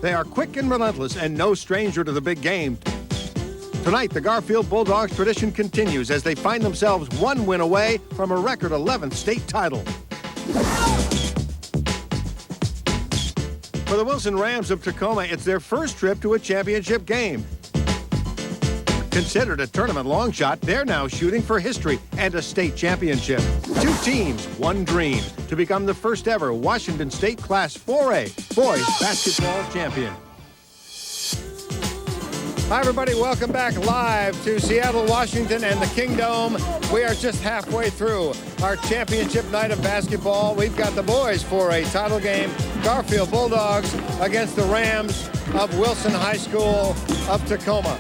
They are quick and relentless and no stranger to the big game. Tonight, the Garfield Bulldogs tradition continues as they find themselves one win away from a record 11th state title. For the Wilson Rams of Tacoma, it's their first trip to a championship game. Considered a tournament long shot, they're now shooting for history and a state championship. Two teams, one dream, to become the first ever Washington State Class 4A boys basketball champion. Hi, everybody. Welcome back live to Seattle, Washington, and the Kingdome. We are just halfway through our championship night of basketball. We've got the boys for a title game. Garfield Bulldogs against the Rams of Wilson High School of Tacoma.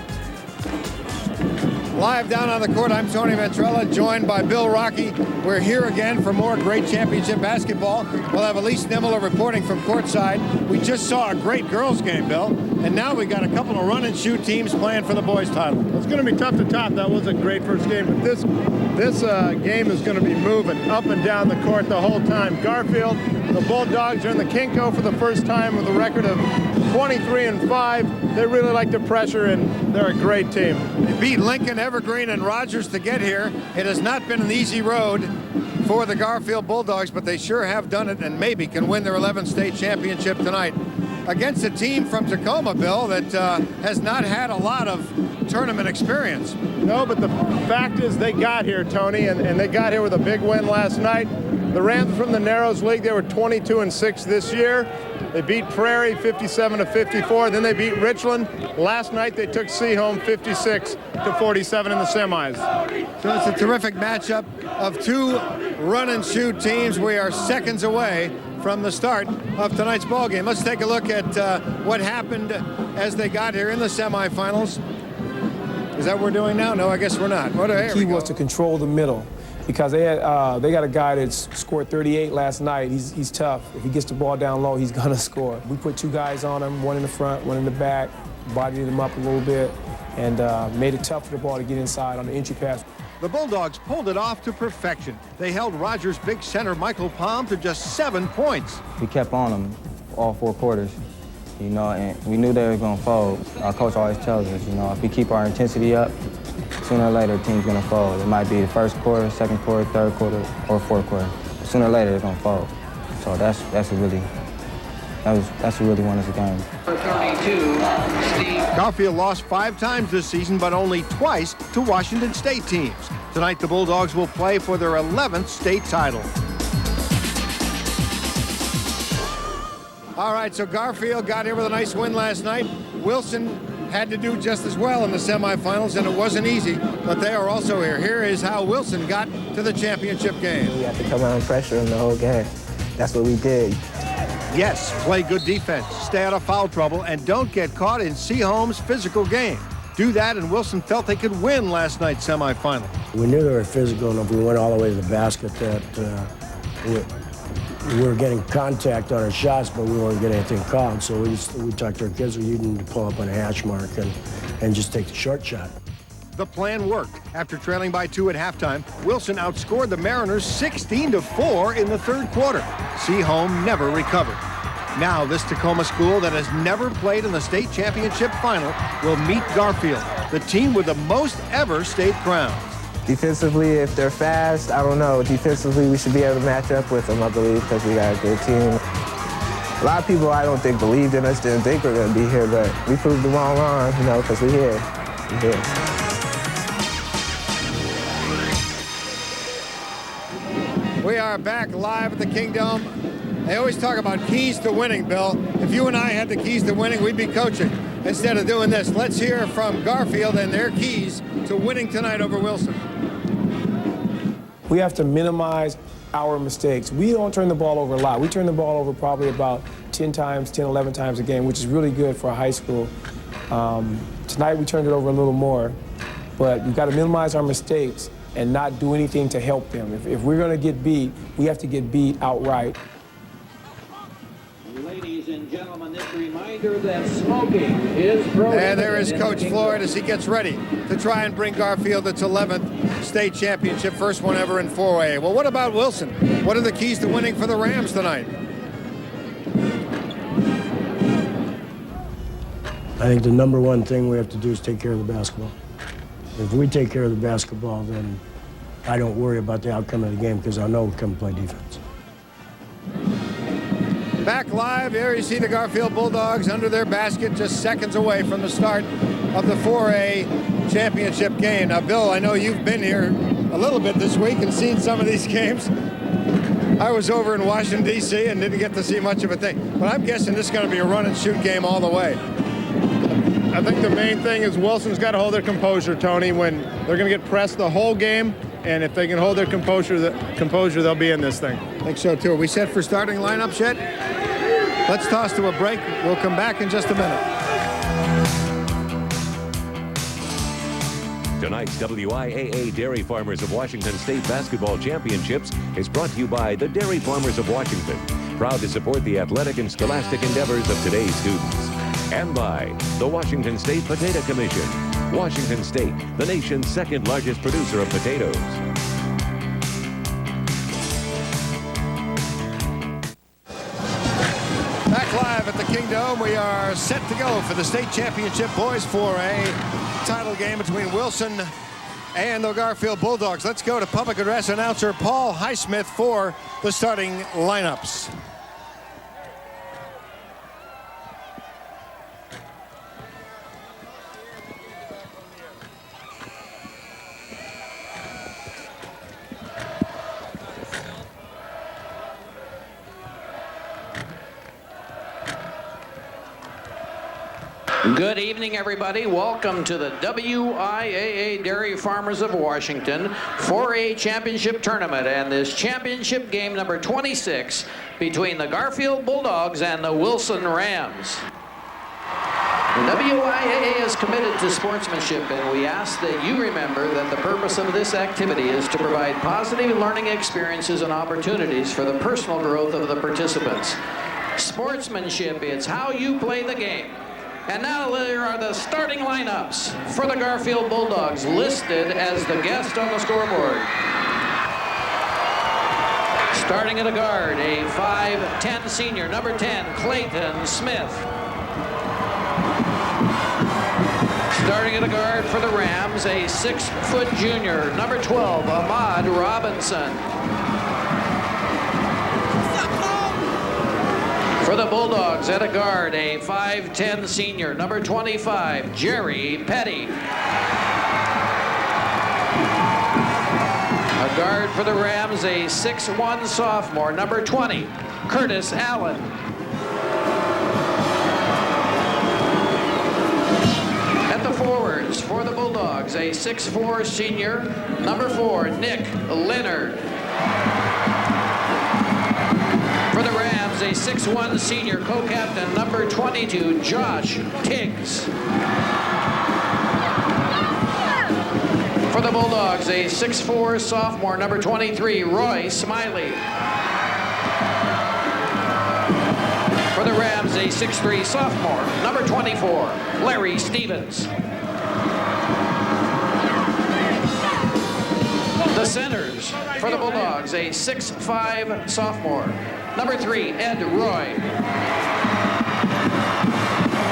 Live down on the court, I'm Tony Ventrella, joined by Bill Rocky. We're here again for more great championship basketball. We'll have Elise Nimmler reporting from courtside. We just saw a great girls game, Bill, and now we got a couple of run-and-shoot teams playing for the boys' title. It's going to be tough to top. That was a great first game, but this game is going to be moving up and down the court the whole time. Garfield, the Bulldogs are in the Kinko for the first time with a record of 23-5. They really like the pressure, and they're a great team. They beat Lincoln, Evergreen, and Rogers to get here. It has not been an easy road for the Garfield Bulldogs, but they sure have done it and maybe can win their 11th state championship tonight against a team from Tacoma, Bill, that has not had a lot of tournament experience. No, but the fact is they got here, Tony, and they got here with a big win last night. The Rams from the Narrows League, they were 22-6 this year. They beat Prairie 57-54. Then they beat Richland. Last night they took C home 56-47 in the semis. So it's a terrific matchup of two run-and-shoot teams. We are seconds away from the start of tonight's ball game. Let's take a look at what happened as they got here in the semifinals. Is that what we're doing now? No, I guess we're not. The key was to control the middle, because they got a guy that scored 38 last night. He's tough. If he gets the ball down low, he's gonna score. We put two guys on him, one in the front, one in the back, bodied him up a little bit, and made it tough for the ball to get inside on the entry pass. The Bulldogs pulled it off to perfection. They held Rogers' big center Michael Palm to just 7 points. We kept on them all 4 quarters, you know, and we knew they were gonna fold. Our coach always tells us, you know, if we keep our intensity up, sooner or later, the team's going to fold. It might be the first quarter, second quarter, third quarter, or fourth quarter. Sooner or later, they're going to fold. So that's a really won us a game. 32, Steve. Garfield lost 5 times this season, but only twice to Washington State teams. Tonight, the Bulldogs will play for their 11th state title. All right, so Garfield got here with a nice win last night. Wilson had to do just as well in the semifinals, and it wasn't easy, but they are also here. Here is how Wilson got to the championship game. We had to come out and pressure him the whole game. That's what we did. Yes, play good defense, stay out of foul trouble, and don't get caught in Seaholm's physical game. Do that, and Wilson felt they could win last night's semifinal. We knew they were physical, and if we went all the way to the basket, that we were getting contact on our shots, but we weren't getting anything called. So we talked to our kids, you need to pull up on a hash mark and just take the short shot. The plan worked. After trailing by 2 at halftime, Wilson outscored the Mariners 16-4 in the third quarter. Seaholm never recovered. Now this Tacoma school that has never played in the state championship final will meet Garfield, the team with the most ever state crowns. Defensively, if they're fast, I don't know. Defensively, we should be able to match up with them, I believe, because we got a good team. A lot of people, I don't think, believed in us, didn't think we were going to be here, but we proved them all wrong, you know, because we're here. We're here. We are back live at the Kingdome. They always talk about keys to winning, Bill. If you and I had the keys to winning, we'd be coaching instead of doing this. Let's hear from Garfield and their keys to winning tonight over Wilson. We have to minimize our mistakes. We don't turn the ball over a lot. We turn the ball over probably about 10 times, 10, 11 times a game, which is really good for a high school. Tonight we turned it over a little more, but we've got to minimize our mistakes and not do anything to help them. If we're going to get beat, we have to get beat outright. Ladies and gentlemen, this reminder that smoking is prohibited. And there is Coach Floyd as he gets ready to try and bring Garfield its 11th state championship, first one ever in 4A. Well, what about Wilson? What are the keys to winning for the Rams tonight? I think the number one thing we have to do is take care of the basketball. If we take care of the basketball, then I don't worry about the outcome of the game because I know we come play defense. Back live, here you see the Garfield Bulldogs under their basket, just seconds away from the start of the 4A championship game. Now, Bill, I know you've been here a little bit this week and seen some of these games. I was over in Washington, D.C. and didn't get to see much of a thing. But I'm guessing this is going to be a run-and-shoot game all the way. I think the main thing is Wilson's got to hold their composure, Tony, when they're going to get pressed the whole game. And if they can hold their composure, they'll be in this thing. I think so, too. Are we set for starting lineups yet? Let's toss to a break. We'll come back in just a minute. Tonight's WIAA Dairy Farmers of Washington State Basketball Championships is brought to you by the Dairy Farmers of Washington, proud to support the athletic and scholastic endeavors of today's students. And by the Washington State Potato Commission. Washington State, the nation's second largest producer of potatoes. Back live at the Kingdome, we are set to go for the state championship boys 4A title game between Wilson and the Garfield Bulldogs. Let's go to public address announcer Paul Highsmith for the starting lineups. Good evening, everybody. Welcome to the WIAA Dairy Farmers of Washington 4A Championship Tournament and this championship game number 26 between the Garfield Bulldogs and the Wilson Rams. The WIAA is committed to sportsmanship, and we ask that you remember that the purpose of this activity is to provide positive learning experiences and opportunities for the personal growth of the participants. Sportsmanship, it's how you play the game. And now there are the starting lineups for the Garfield Bulldogs, listed as the guest on the scoreboard. Starting at a guard, a 5'10" senior, number 10, Clayton Smith. Starting at a guard for the Rams, a 6-foot junior, number 12, Ahmad Robinson. For the Bulldogs, at a guard, a 5'10" senior, number 25, Jerry Petty. A guard for the Rams, a 6'1" sophomore, number 20, Curtis Allen. At the forwards, for the Bulldogs, a 6'4" senior, number 4, Nick Leonard. For the Rams, a 6'1" senior co-captain, number 22, Josh Tiggs. For the Bulldogs, a 6'4" sophomore, number 23, Roy Smiley. For the Rams, a 6'3" sophomore, number 24, Larry Stevens. The centers, for the Bulldogs, a 6'5" sophomore, number 3, Ed Roy.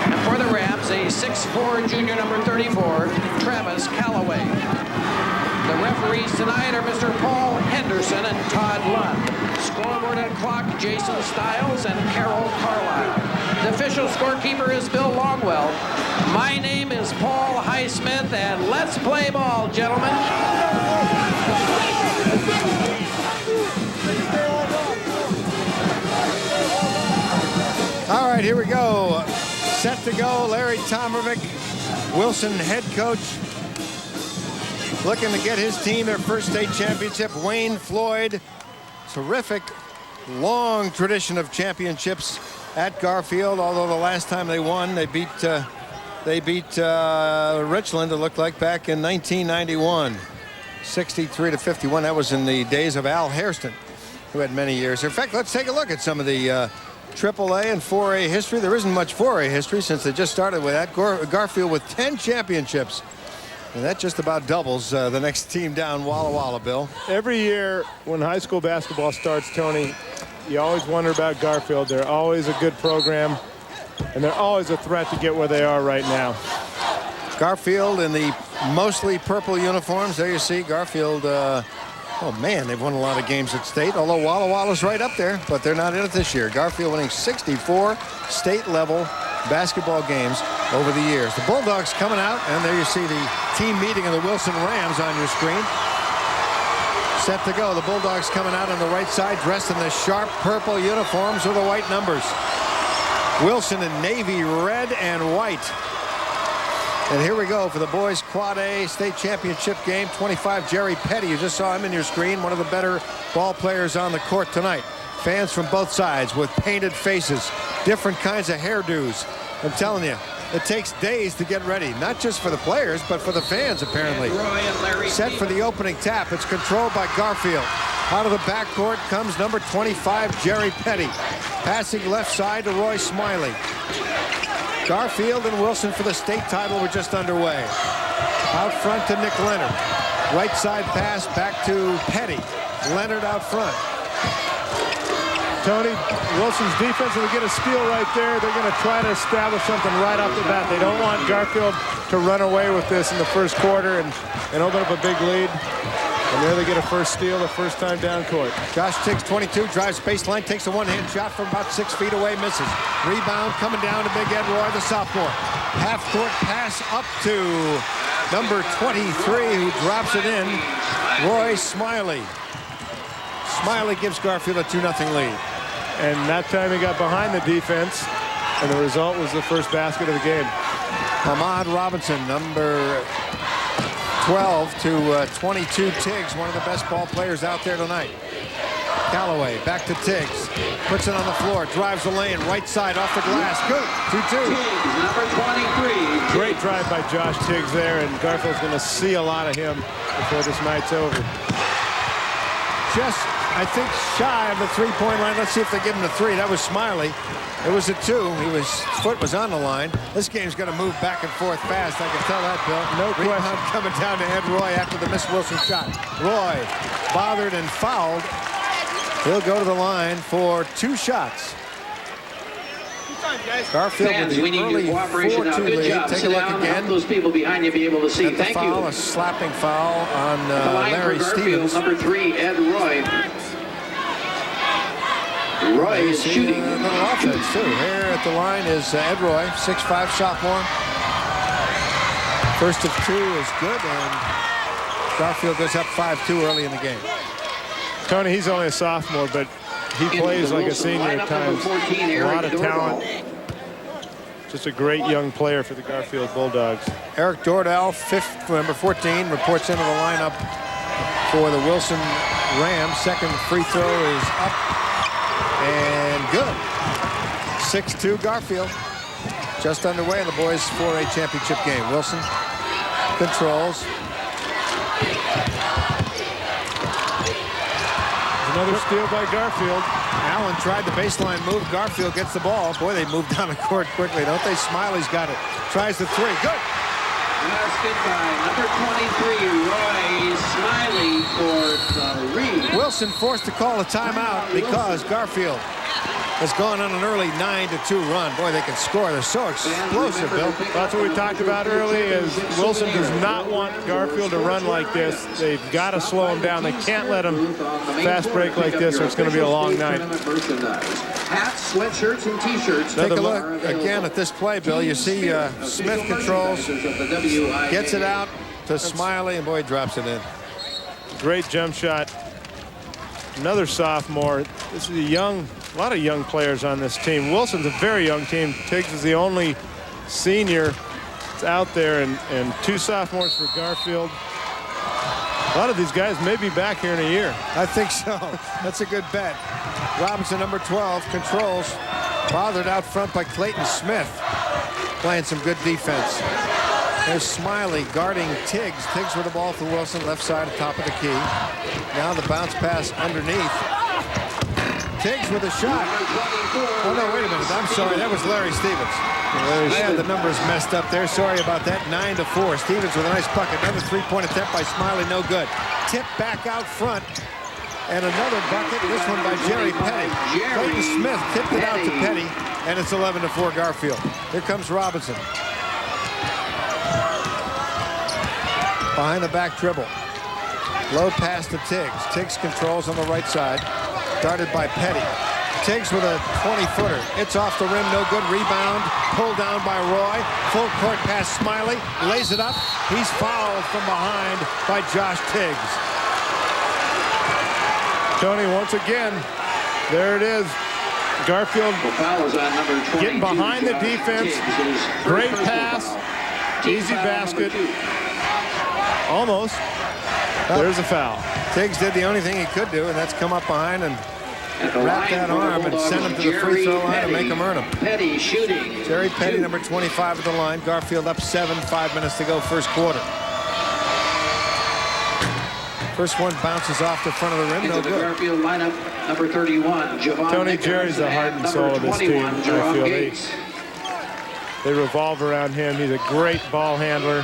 And for the Rams, a 6'4" junior, number 34, Travis Calloway. The referees tonight are Mr. Paul Henderson and Todd Lund. Scoreboard and clock, Jason Stiles and Carol Carlisle. The official scorekeeper is Bill Longwell. My name is Paul Highsmith, and let's play ball, gentlemen. All right, here we go. Set to go, Larry Tomavic, Wilson head coach, looking to get his team their first state championship. Wayne Floyd, terrific, long tradition of championships at Garfield, although the last time they won, they beat Richland, it looked like, back in 1991. 63-51. That was in the days of Al Hairston, who had many years. In fact, let's take a look at some of the AAA and 4A history. There isn't much 4A history since they just started with that. Garfield with 10 championships. And that just about doubles the next team down, Walla Walla, Bill. Every year when high school basketball starts, Tony, you always wonder about Garfield. They're always a good program. and they're always a threat to get where they are right now. Garfield in the mostly purple uniforms. There you see Garfield. Oh, man, they've won a lot of games at state, although Walla Walla's right up there, but they're not in it this year. Garfield winning 64 state-level basketball games over the years. The Bulldogs coming out, and there you see the team meeting of the Wilson Rams on your screen. Set to go. The Bulldogs coming out on the right side, dressed in the sharp purple uniforms with the white numbers. Wilson in navy red and white. And here we go for the boys Quad A state championship game. 25, Jerry Petty. You just saw him in your screen. One of the better ball players on the court tonight. Fans from both sides with painted faces, different kinds of hairdos. I'm telling you, it takes days to get ready, not just for the players, but for the fans, apparently. Set for the opening tap. It's controlled by Garfield. Out of the backcourt comes number 25, Jerry Petty. Passing left side to Roy Smiley. Garfield and Wilson for the state title were just underway. Out front to Nick Leonard. Right side pass back to Petty. Leonard out front. Tony, Wilson's defense will get a steal right there. They're going to try to establish something right off the bat. They don't want Garfield to run away with this in the first quarter and open up a big lead. And there they get a first steal, the first time down court. Josh Tiggs, 22, drives baseline, takes a one-hand shot from about 6 feet away, misses. Rebound coming down to Big Ed Roy, the sophomore. Half-court pass up to number 23, who drops it in, Roy Smiley. Smiley gives Garfield a 2-0 lead. And that time he got behind the defense, and the result was the first basket of the game. Ahmad Robinson, number 12 to 22, Tiggs, one of the best ball players out there tonight. Callaway back to Tiggs, puts it on the floor, drives the lane, right side off the glass, good, 2-2. Number 23. Great drive by Josh Tiggs there, and Garfield's going to see a lot of him before this night's over. Just, I think, shy of the three-point line. Let's see if they give him the three. That was Smiley. It was a 2. His foot was on the line. This game's going to move back and forth fast. I can tell that, Bill. No question. Coming down to Ed Roy after the Miss Wilson shot. Roy bothered and fouled. He'll go to the line for 2 shots. Garfield Fans, with we the need early your cooperation now. 4-2 Good lead. job. Take Sit a look down. again. Help those people behind you be able to see. At the Thank foul, you. a slapping foul on The line Larry for Garfield, Stevens. number 3, Ed Roy. Roy is shooting. A little offense, too. Here at the line is Ed Roy, 6'5" sophomore. First of 2 is good, and Garfield goes up 5-2 early in the game. Tony, he's only a sophomore, but he plays like a senior at times. 14, A lot of talent. Just a great young player for the Garfield Bulldogs. Eric Dordell, number 14, reports into the lineup for the Wilson Rams. Second free throw is up and good. 6-2 Garfield. Just underway in the boys' 4A championship game. Wilson controls. Another steal by Garfield. Allen tried the baseline move. Garfield gets the ball. Boy, they moved down the court quickly, don't they? Smiley's got it. Tries the 3. Good. Basket by number 23, Roy Smiley for the lead. Wilson forced to call a timeout because Garfield has gone on an early 9-2 run. Boy, they can score. They're so explosive, Bill. That's what we talked about early, is Wilson does not want Garfield to run like this. They've got to slow him down. They can't let him fast break like this, or it's going to be a long night. Hats, sweatshirts, and T-shirts. Take a look again at this play, Bill. You see Smith controls, gets it out to Smiley, and boy, drops it in. Great jump shot. Another sophomore. This is a lot of young players on this team. Wilson's a very young team. Tiggs is the only senior that's out there, and 2 sophomores for Garfield. A lot of these guys may be back here in a year. I think so. That's a good bet. Robinson, number 12, controls. Bothered out front by Clayton Smith. Playing some good defense. There's Smiley guarding Tiggs. Tiggs with the ball for Wilson, left side, top of the key. Now the bounce pass underneath. Tiggs with a shot. Oh, no, wait a minute. I'm sorry. That was Larry Stevens. Yeah, the numbers messed up there. Sorry about that. 9-4. Stevens with a nice bucket. Another 3-point attempt by Smiley. No good. Tip back out front. And another bucket. This one by Jerry Petty. Clayton Smith tipped it out to Petty. and it's 11-4 Garfield. Here comes Robinson. Behind the back dribble. Low pass to Tiggs. Tiggs controls on the right side. Guarded by Petty. Tiggs with a 20-footer. It's off the rim, no good. Rebound, pulled down by Roy. Full court pass, Smiley. Lays it up. He's fouled from behind by Josh Tiggs. Tony, once again, there it is. Garfield getting behind the defense. Great pass. Easy basket. Almost. There's a foul. Tiggs did the only thing he could do, and that's come up behind and wrap that arm and send him to the free throw line and make him earn them. Petty shooting. Jerry Petty, number 25 at the line. Garfield up 7, 5 minutes to go, first quarter. First one bounces off the front of the rim, no good. Garfield lineup, number 31, Javon Tony, Nichols, Jerry's the heart and soul of this team. I feel they revolve around him. He's a great ball handler,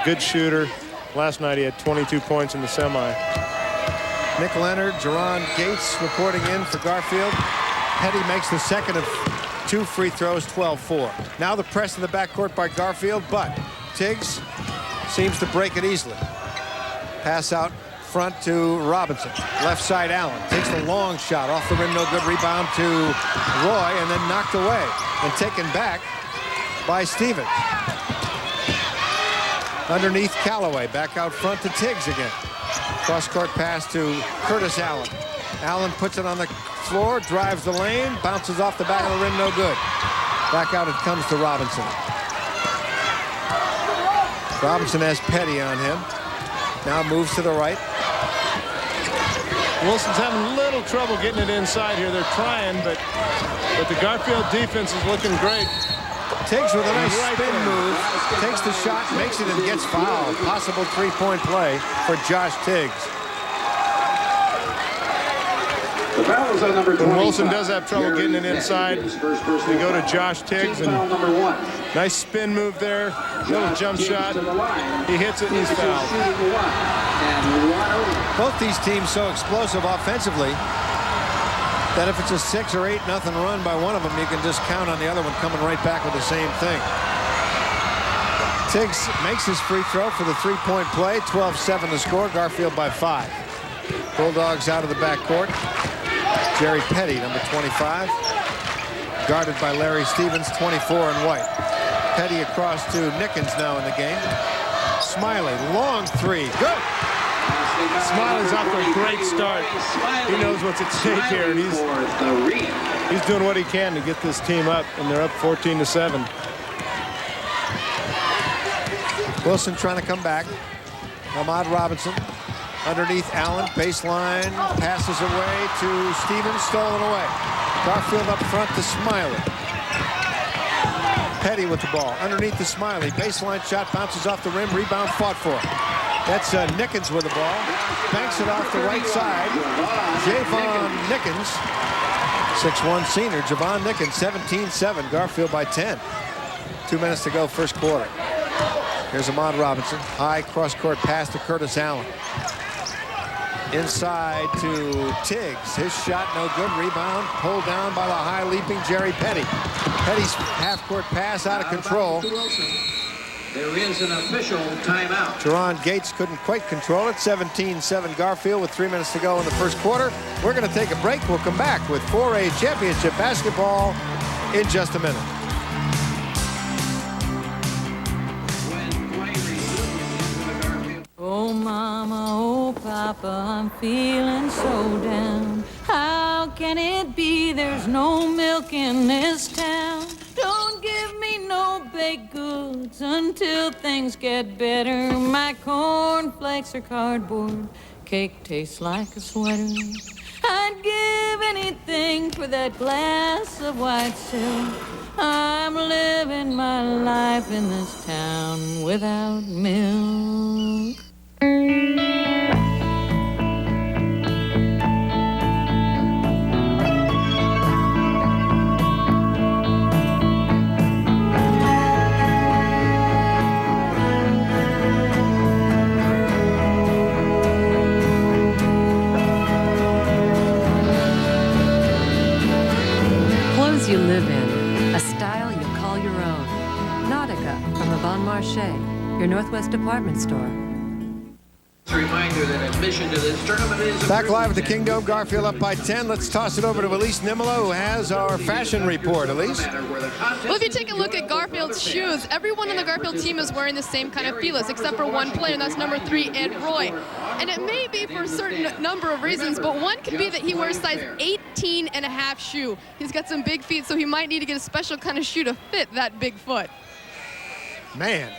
good shooter. Last night he had 22 points in the semi. Nick Leonard, Jerron Gates reporting in for Garfield. Petty makes the second of 2 free throws, 12-4. Now the press in the backcourt by Garfield, but Tiggs seems to break it easily. Pass out front to Robinson. Left side Allen takes the long shot off the rim, no good. Rebound to Roy and then knocked away and taken back by Stevens. Underneath Callaway, back out front to Tiggs again. Cross-court pass to Curtis Allen. Allen puts it on the floor, drives the lane, bounces off the back of the rim, no good. Back out it comes to Robinson. Robinson has Petty on him. Now moves to the right. Wilson's having a little trouble getting it inside here. They're trying, but the Garfield defense is looking great. Tiggs with a nice spin move, takes the shot, makes it, and gets fouled. Possible three-point play for Josh Tiggs. The foul is on number 25. When Wilson does have trouble getting it inside, they go to Josh Tiggs, and nice spin move there, little jump shot. He hits it and he's fouled. Both these teams so explosive offensively that if it's a 6 or 8-0 run by one of them, you can just count on the other one coming right back with the same thing. Tiggs makes his free throw for the three-point play. 12-7 the score. Garfield by 5. Bulldogs out of the backcourt. Jerry Petty, number 25, guarded by Larry Stevens, 24 in white. Petty across to Nickens now in the game. Smiley, long three, good. Smiley's off to a great start. He knows what's at stake here, and he's doing what he can to get this team up, and they're up 14-7. Wilson trying to come back. Ahmad Robinson underneath Allen, baseline, passes away to Stevens, stolen away. Garfield up front to Smiley. Petty with the ball underneath the Smiley. Baseline shot bounces off the rim, rebound fought for. That's Nickens with the ball. Banks it off the right side. Javon Nickens, 6'1" senior. Javon Nickens, 17-7. Garfield by 10. 2 minutes to go, first quarter. Here's Ahmad Robinson. High cross-court pass to Curtis Allen. Inside to Tiggs. His shot no good. Rebound pulled down by the high leaping Jerry Petty. Petty's half-court pass out of control. There is an official timeout. Jerron Gates couldn't quite control it. 17-7 Garfield with 3 minutes to go in the first quarter. We're going to take a break. We'll come back with 4A championship basketball in just a minute. Oh, Mama, oh, Papa, I'm feeling so down. How can it be there's no milk in this town? Don't give me no baked goods until things get better. My cornflakes are cardboard. Cake tastes like a sweater. I'd give anything for that glass of white silk. I'm living my life in this town without milk. Clothes you live in, Bon Marché, your Northwest department store. Reminder that admission to this tournament is Back live at the Kingdome, Garfield up by 10. Let's toss it over to Elise Nimolo, who has our fashion report. Elise? Well, if you take a look at Garfield's shoes, everyone on the Garfield team is wearing the same kind of feelers, except for one player, and that's number 3, Ed Roy. And it may be for a certain number of reasons, but one could be that he wears size 18.5 shoe. He's got some big feet, so he might need to get a special kind of shoe to fit that big foot. Man,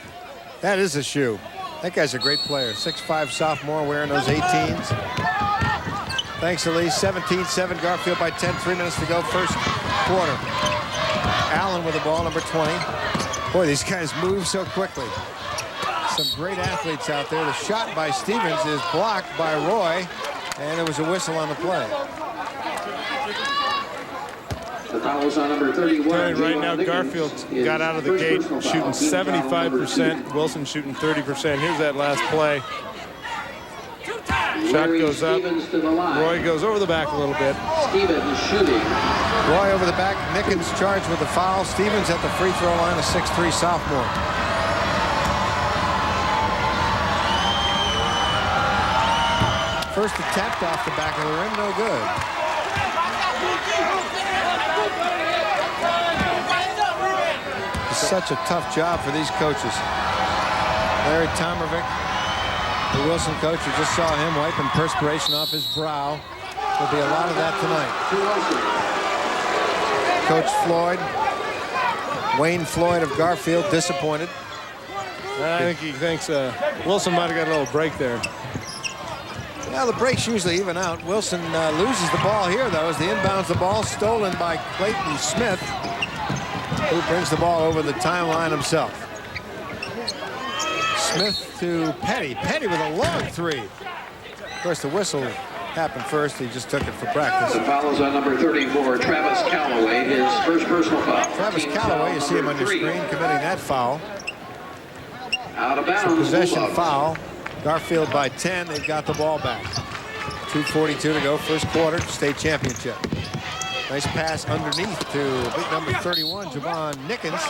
that is a shoe. That guy's a great player. 6'5" sophomore wearing those 18s. Thanks, Elise. 17-7, Garfield by 10. 3 minutes to go, first quarter. Allen with the ball, number 20. Boy, these guys move so quickly. Some great athletes out there. The shot by Stevens is blocked by Roy, and there was a whistle on the play. The foul is on number 31. Right now, Garfield got out of the gate shooting 75%. Wilson shooting 30%. Here's that last play. Shot goes up. Roy goes over the back a little bit. Stevens shooting. Roy over the back. Nickens charged with the foul. Stevens at the free throw line, a 6'3" sophomore. First attempt off the back of the rim, no good. It's such a tough job for these coaches. Larry Tomarovic, the Wilson coach, we just saw him wiping perspiration off his brow. There'll be a lot of that tonight. Coach Floyd, Wayne Floyd of Garfield, disappointed. I think he thinks Wilson might have got a little break there. Well, the breaks usually even out. Wilson loses the ball here, though, as the inbounds the ball, stolen by Clayton Smith, who brings the ball over the timeline himself. Smith to Petty. Petty with a long three. Of course, the whistle happened first. He just took it for practice. The foul is on number 34, Travis Calloway, his first personal foul. Travis Calloway, you see him on your screen, committing that foul. Out of bounds. It's a possession Bulldogs. foul. Garfield by 10. They've got the ball back. 2:42 to go, first quarter, state championship. Nice pass underneath to big number 31, Javon Nickens.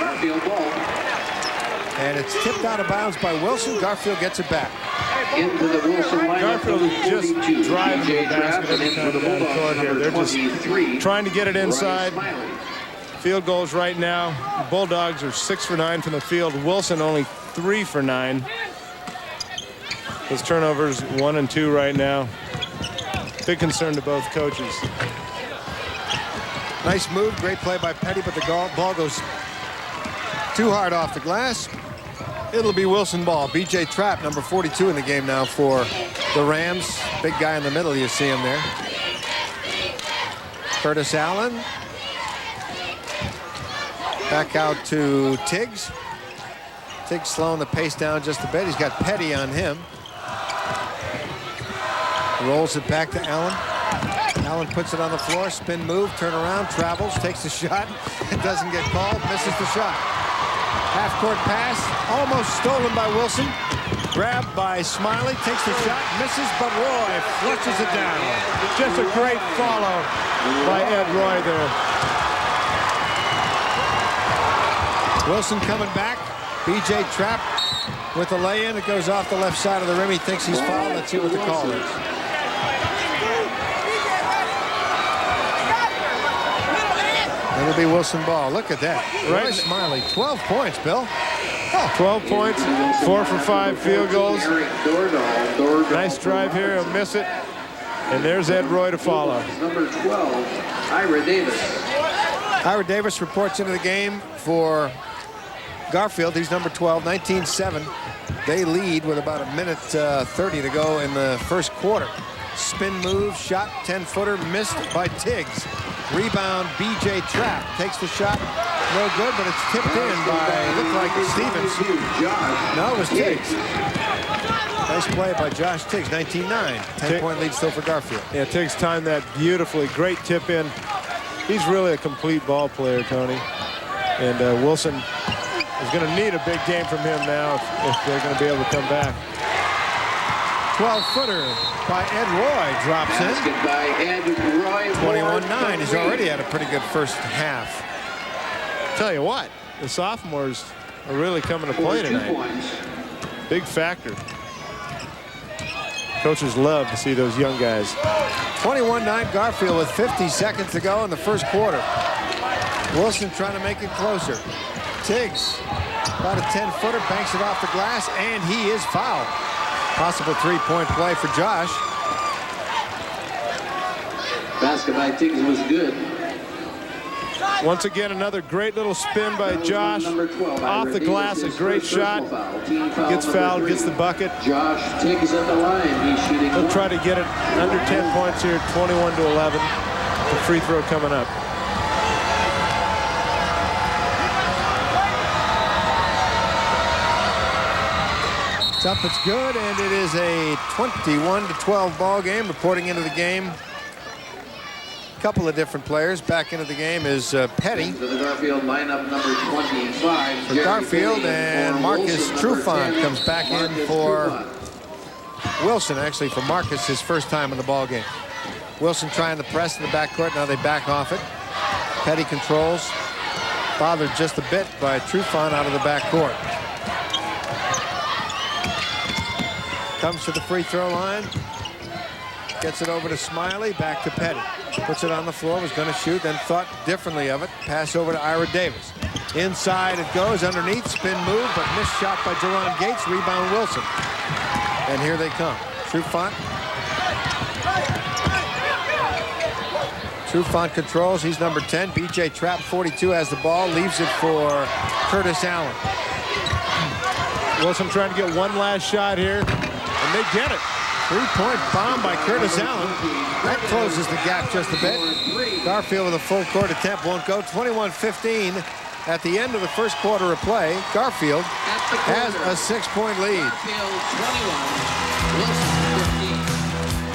Garfield ball. And it's tipped out of bounds by Wilson. Garfield gets it back. Into the Wilson lineup. Garfield is just driving the basket every time the ball court here. They're just trying to get it inside. Field goals right now. The Bulldogs are 6 for 9 from the field. Wilson only 3 for 9. His turnovers 1 and 2 right now. Big concern to both coaches. Nice move, great play by Petty, but the ball goes too hard off the glass. It'll be Wilson ball. B.J. Trapp, number 42 in the game now for the Rams. Big guy in the middle, you see him there. Curtis Allen. Back out to Tiggs. Tiggs slowing the pace down just a bit. He's got Petty on him. Rolls it back to Allen. Allen puts it on the floor, spin move, turn around, travels, takes the shot. It doesn't get called, misses the shot. Half-court pass, almost stolen by Wilson. Grabbed by Smiley, takes the shot, misses, but Roy flushes it down. Just a great follow by Ed Roy there. Wilson coming back. B.J. Trapp with the lay-in. It goes off the left side of the rim. He thinks he's fouled. Let's see what the call is. It'll be Wilson ball. Look at that. Roy Smiley, 12 points, Bill. Oh. 12 points, 4 for 5 field goals. Nice drive here. He'll miss it. And there's Ed Roy to follow. Number 12, Ira Davis. Ira Davis reports into the game for Garfield. He's number 12, 19-7. They lead with about a minute 30 to go in the first quarter. Spin move, shot, 10-footer, missed by Tiggs. Rebound, B.J. Trapp takes the shot. No good, but it's tipped in by, looked like Stevens. No, it was Tiggs. Nice play by Josh Tiggs, 19-9. 10-point lead still for Garfield. Yeah, Tiggs timed that beautifully. Great tip in. He's really a complete ball player, Tony. And Wilson is going to need a big game from him now if they're going to be able to come back. 12-footer by Ed Roy drops in. By Ed Roy. 21-9. He's already had a pretty good first half. Tell you what, the sophomores are really coming to play tonight. Big factor. Coaches love to see those young guys. 21-9 Garfield with 50 seconds to go in the first quarter. Wilson trying to make it closer. Tiggs, about a 10-footer, banks it off the glass, and he is fouled. Possible three-point play for Josh. Basket by Tiggs was good. Once again, another great little spin by Josh. Off the glass, a great shot. Gets fouled, gets the bucket. Josh Tiggs at the line. He's shooting. He'll try to get it under 10 points here, 21-11. The free throw coming up. It's up, it's good, and it is a 21-12 ball game. Reporting into the game, a couple of different players. Back into the game is Petty. For the Garfield lineup, number 25. For Garfield, and Marcus Trufant comes back in for Wilson. Actually, for Marcus, his first time in the ball game. Wilson trying to press in the backcourt. Now they back off it. Petty controls. Bothered just a bit by Trufant out of the backcourt. Comes to the free throw line. Gets it over to Smiley. Back to Petty. Puts it on the floor. Was going to shoot. Then thought differently of it. Pass over to Ira Davis. Inside it goes. Underneath. Spin move. But missed shot by Jerron Gates. Rebound Wilson. And here they come. Trufant. Trufant controls. He's number 10. BJ Trapp, 42, has the ball. Leaves it for Curtis Allen. Wilson trying to get one last shot here. And they get it. Three-point bomb by Curtis Allen. That closes the gap just a bit. Garfield with a full court attempt won't go. 21-15 at the end of the first quarter of play. Garfield has a 6-point lead.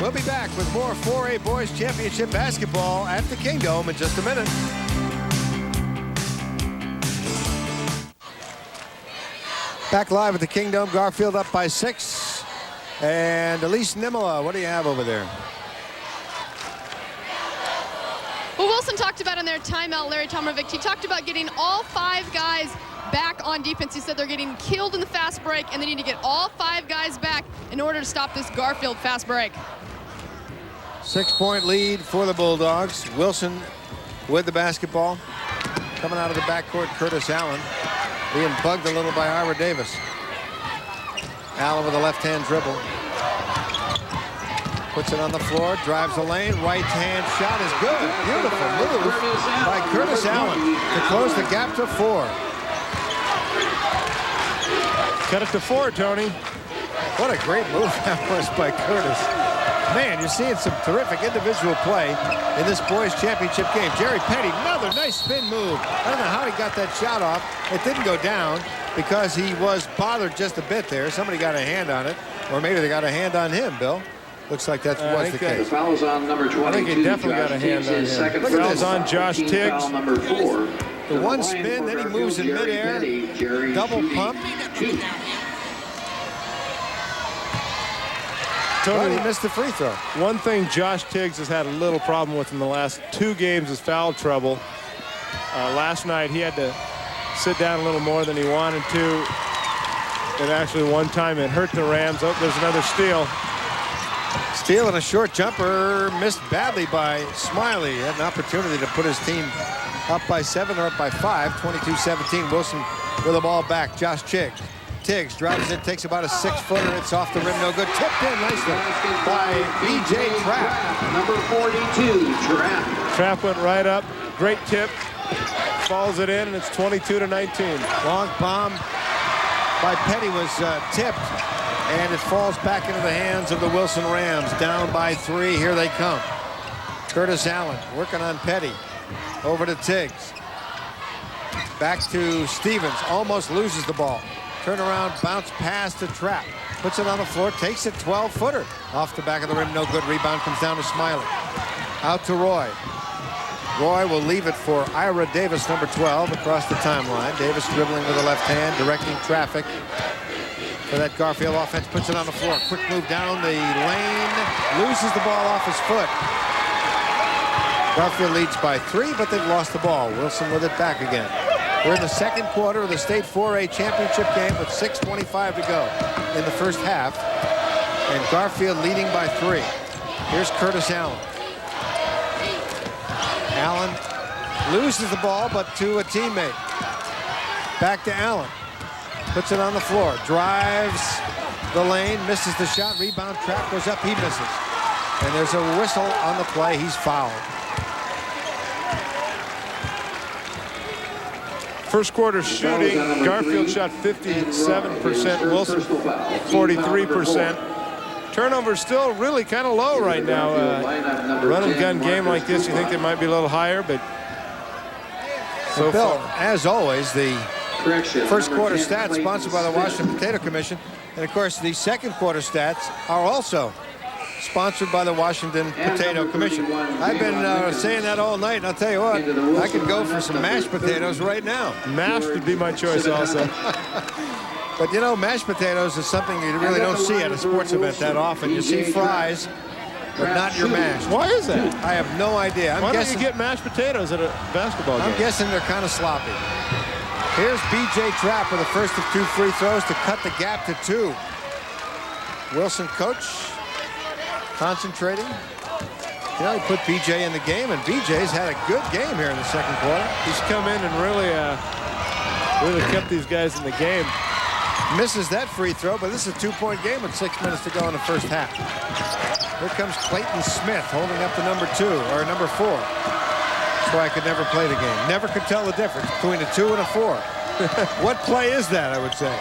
We'll be back with more 4A Boys Championship basketball at the Kingdome in just a minute. Back live at the Kingdome. Garfield up by 6. And Elise Nimala, what do you have over there? Well, Wilson talked about in their timeout, Larry Tomarovic, he talked about getting all 5 guys back on defense. He said they're getting killed in the fast break, and they need to get all 5 guys back in order to stop this Garfield fast break. 6-point lead for the Bulldogs. Wilson with the basketball. Coming out of the backcourt, Curtis Allen. Being bugged a little by Ira Davis. Allen with a left-hand dribble. Puts it on the floor, drives the lane, right-hand shot is good. Beautiful move by Curtis Allen to close the gap to 4. Cut it to 4, Tony. What a great move that was by Curtis. Man, you're seeing some terrific individual play in this boys championship game. Jerry Petty, another nice spin move. I don't know how he got that shot off. It didn't go down because he was bothered just a bit there. Somebody got a hand on it, or maybe they got a hand on him, Bill. Looks like that was the case. The foul is on number 22. I think he definitely got a hand on him. Look at this on Josh Tiggs. Number 4. The one spin, then he moves in midair. Double pump. Tony missed the free throw. One thing Josh Tiggs has had a little problem with in the last 2 games is foul trouble. Last night he had to sit down a little more than he wanted to. And actually one time it hurt the Rams. Oh, there's another steal. Steal and a short jumper missed badly by Smiley. Had an opportunity to put his team up by 7 or up by 5. 22-17. Wilson with the ball back. Josh Tiggs drives it, takes about a 6-footer. It's off the rim, no good. Tipped in nicely by B.J. Trapp. Number 42, Trapp. Trapp went right up. Great tip. Falls it in, and it's 22-19. Long bomb by Petty was tipped, and it falls back into the hands of the Wilson Rams. Down by 3. Here they come. Curtis Allen working on Petty. Over to Tiggs. Back to Stevens. Almost loses the ball. Turnaround bounce pass to Trapp. Puts it on the floor, takes it 12-footer. Off the back of the rim, no good. Rebound comes down to Smiley. Out to Roy. Roy will leave it for Ira Davis, number 12, across the timeline. Davis dribbling with the left hand, directing traffic for that Garfield offense. Puts it on the floor. Quick move down the lane. Loses the ball off his foot. Garfield leads by 3, but they've lost the ball. Wilson with it back again. We're in the second quarter of the state 4A championship game with 6:25 to go in the first half. And Garfield leading by 3. Here's Curtis Allen. Allen loses the ball, but to a teammate. Back to Allen. Puts it on the floor. Drives the lane. Misses the shot. Rebound trap goes up. He misses. And there's a whistle on the play. He's fouled. First quarter shooting, Garfield shot 57%, Wilson 43%. Turnovers still really kind of low right now. Run and gun game like this, you think they might be a little higher, but so Bill, far. as always, the first quarter stats sponsored by the Washington Potato Commission. And of course, the second quarter stats are also sponsored by the Washington Potato Commission. I've been saying that all night, and I'll tell you what, I could go for some mashed potatoes right now. Mashed would be my choice also. But you know, mashed potatoes is something you really don't see at a sports event that often. You see fries, but not your mashed. Why is that? I have no idea. Why don't you get mashed potatoes at a basketball game? I'm guessing they're kind of sloppy. Here's B.J. Trapp with the first of 2 free throws to cut the gap to 2. Wilson coach concentrating. You know, he put B.J. in the game, and B.J.'s had a good game here in the second quarter. He's come in and really kept these guys in the game. Misses that free throw, but this is a 2-point game with 6 minutes to go in the first half. Here comes Clayton Smith holding up the number 2 or number 4. That's why I could never play the game. Never could tell the difference between a 2 and a 4. What play is that, I would say?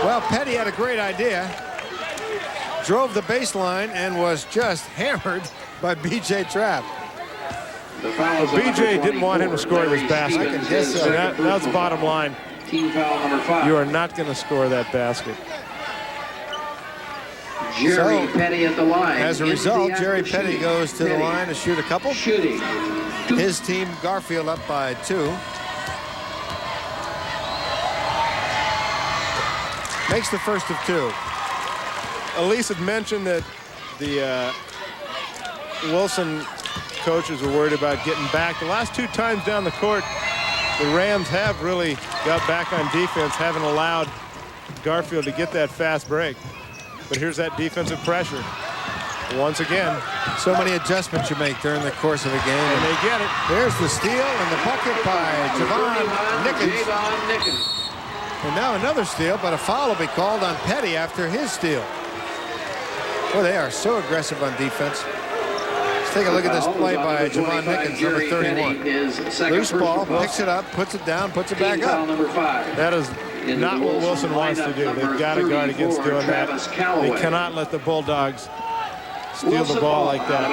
Well, Petty had a great idea. Drove the baseline and was just hammered by B.J. Trapp. Well, B.J. didn't want him to score this basket. I can guess so. That's the bottom line. Team foul number 5. You are not going to score that basket. Jerry Petty at the line. As a result, Jerry Petty goes to the line to shoot a couple. Shooting. His team, Garfield, up by 2. Makes the first of 2. Elise had mentioned that the Wilson coaches were worried about getting back. The last 2 times down the court, the Rams have really got back on defense, haven't allowed Garfield to get that fast break. But here's that defensive pressure. Once again. So many adjustments you make during the course of a game. And they get it. There's the steal and the bucket by Javon Nickens. And now another steal, but a foul will be called on Petty after his steal. Boy, they are so aggressive on defense. Let's take a look at this play by Javon Nickens, number 31. Loose ball, picks it up, puts it down, puts it back up. That is not what Wilson wants to do. They've got to guard against doing that. They cannot let the Bulldogs steal the ball like that.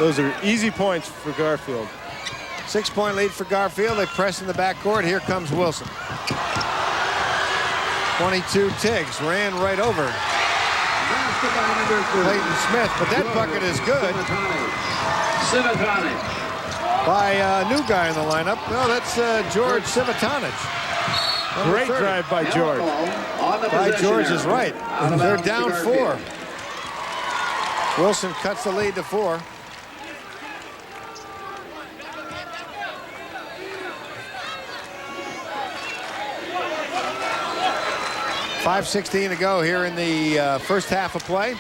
Those are easy points for Garfield. 6-point lead for Garfield. They press in the backcourt. Here comes Wilson. 22 Tiggs ran right over Clayton Smith, but that bucket is good by a new guy in the lineup. No, that's George Civitanich. Great drive by George. George is right. They're down 4. Wilson cuts the lead to 4. .5:16 to go here in the first half of play.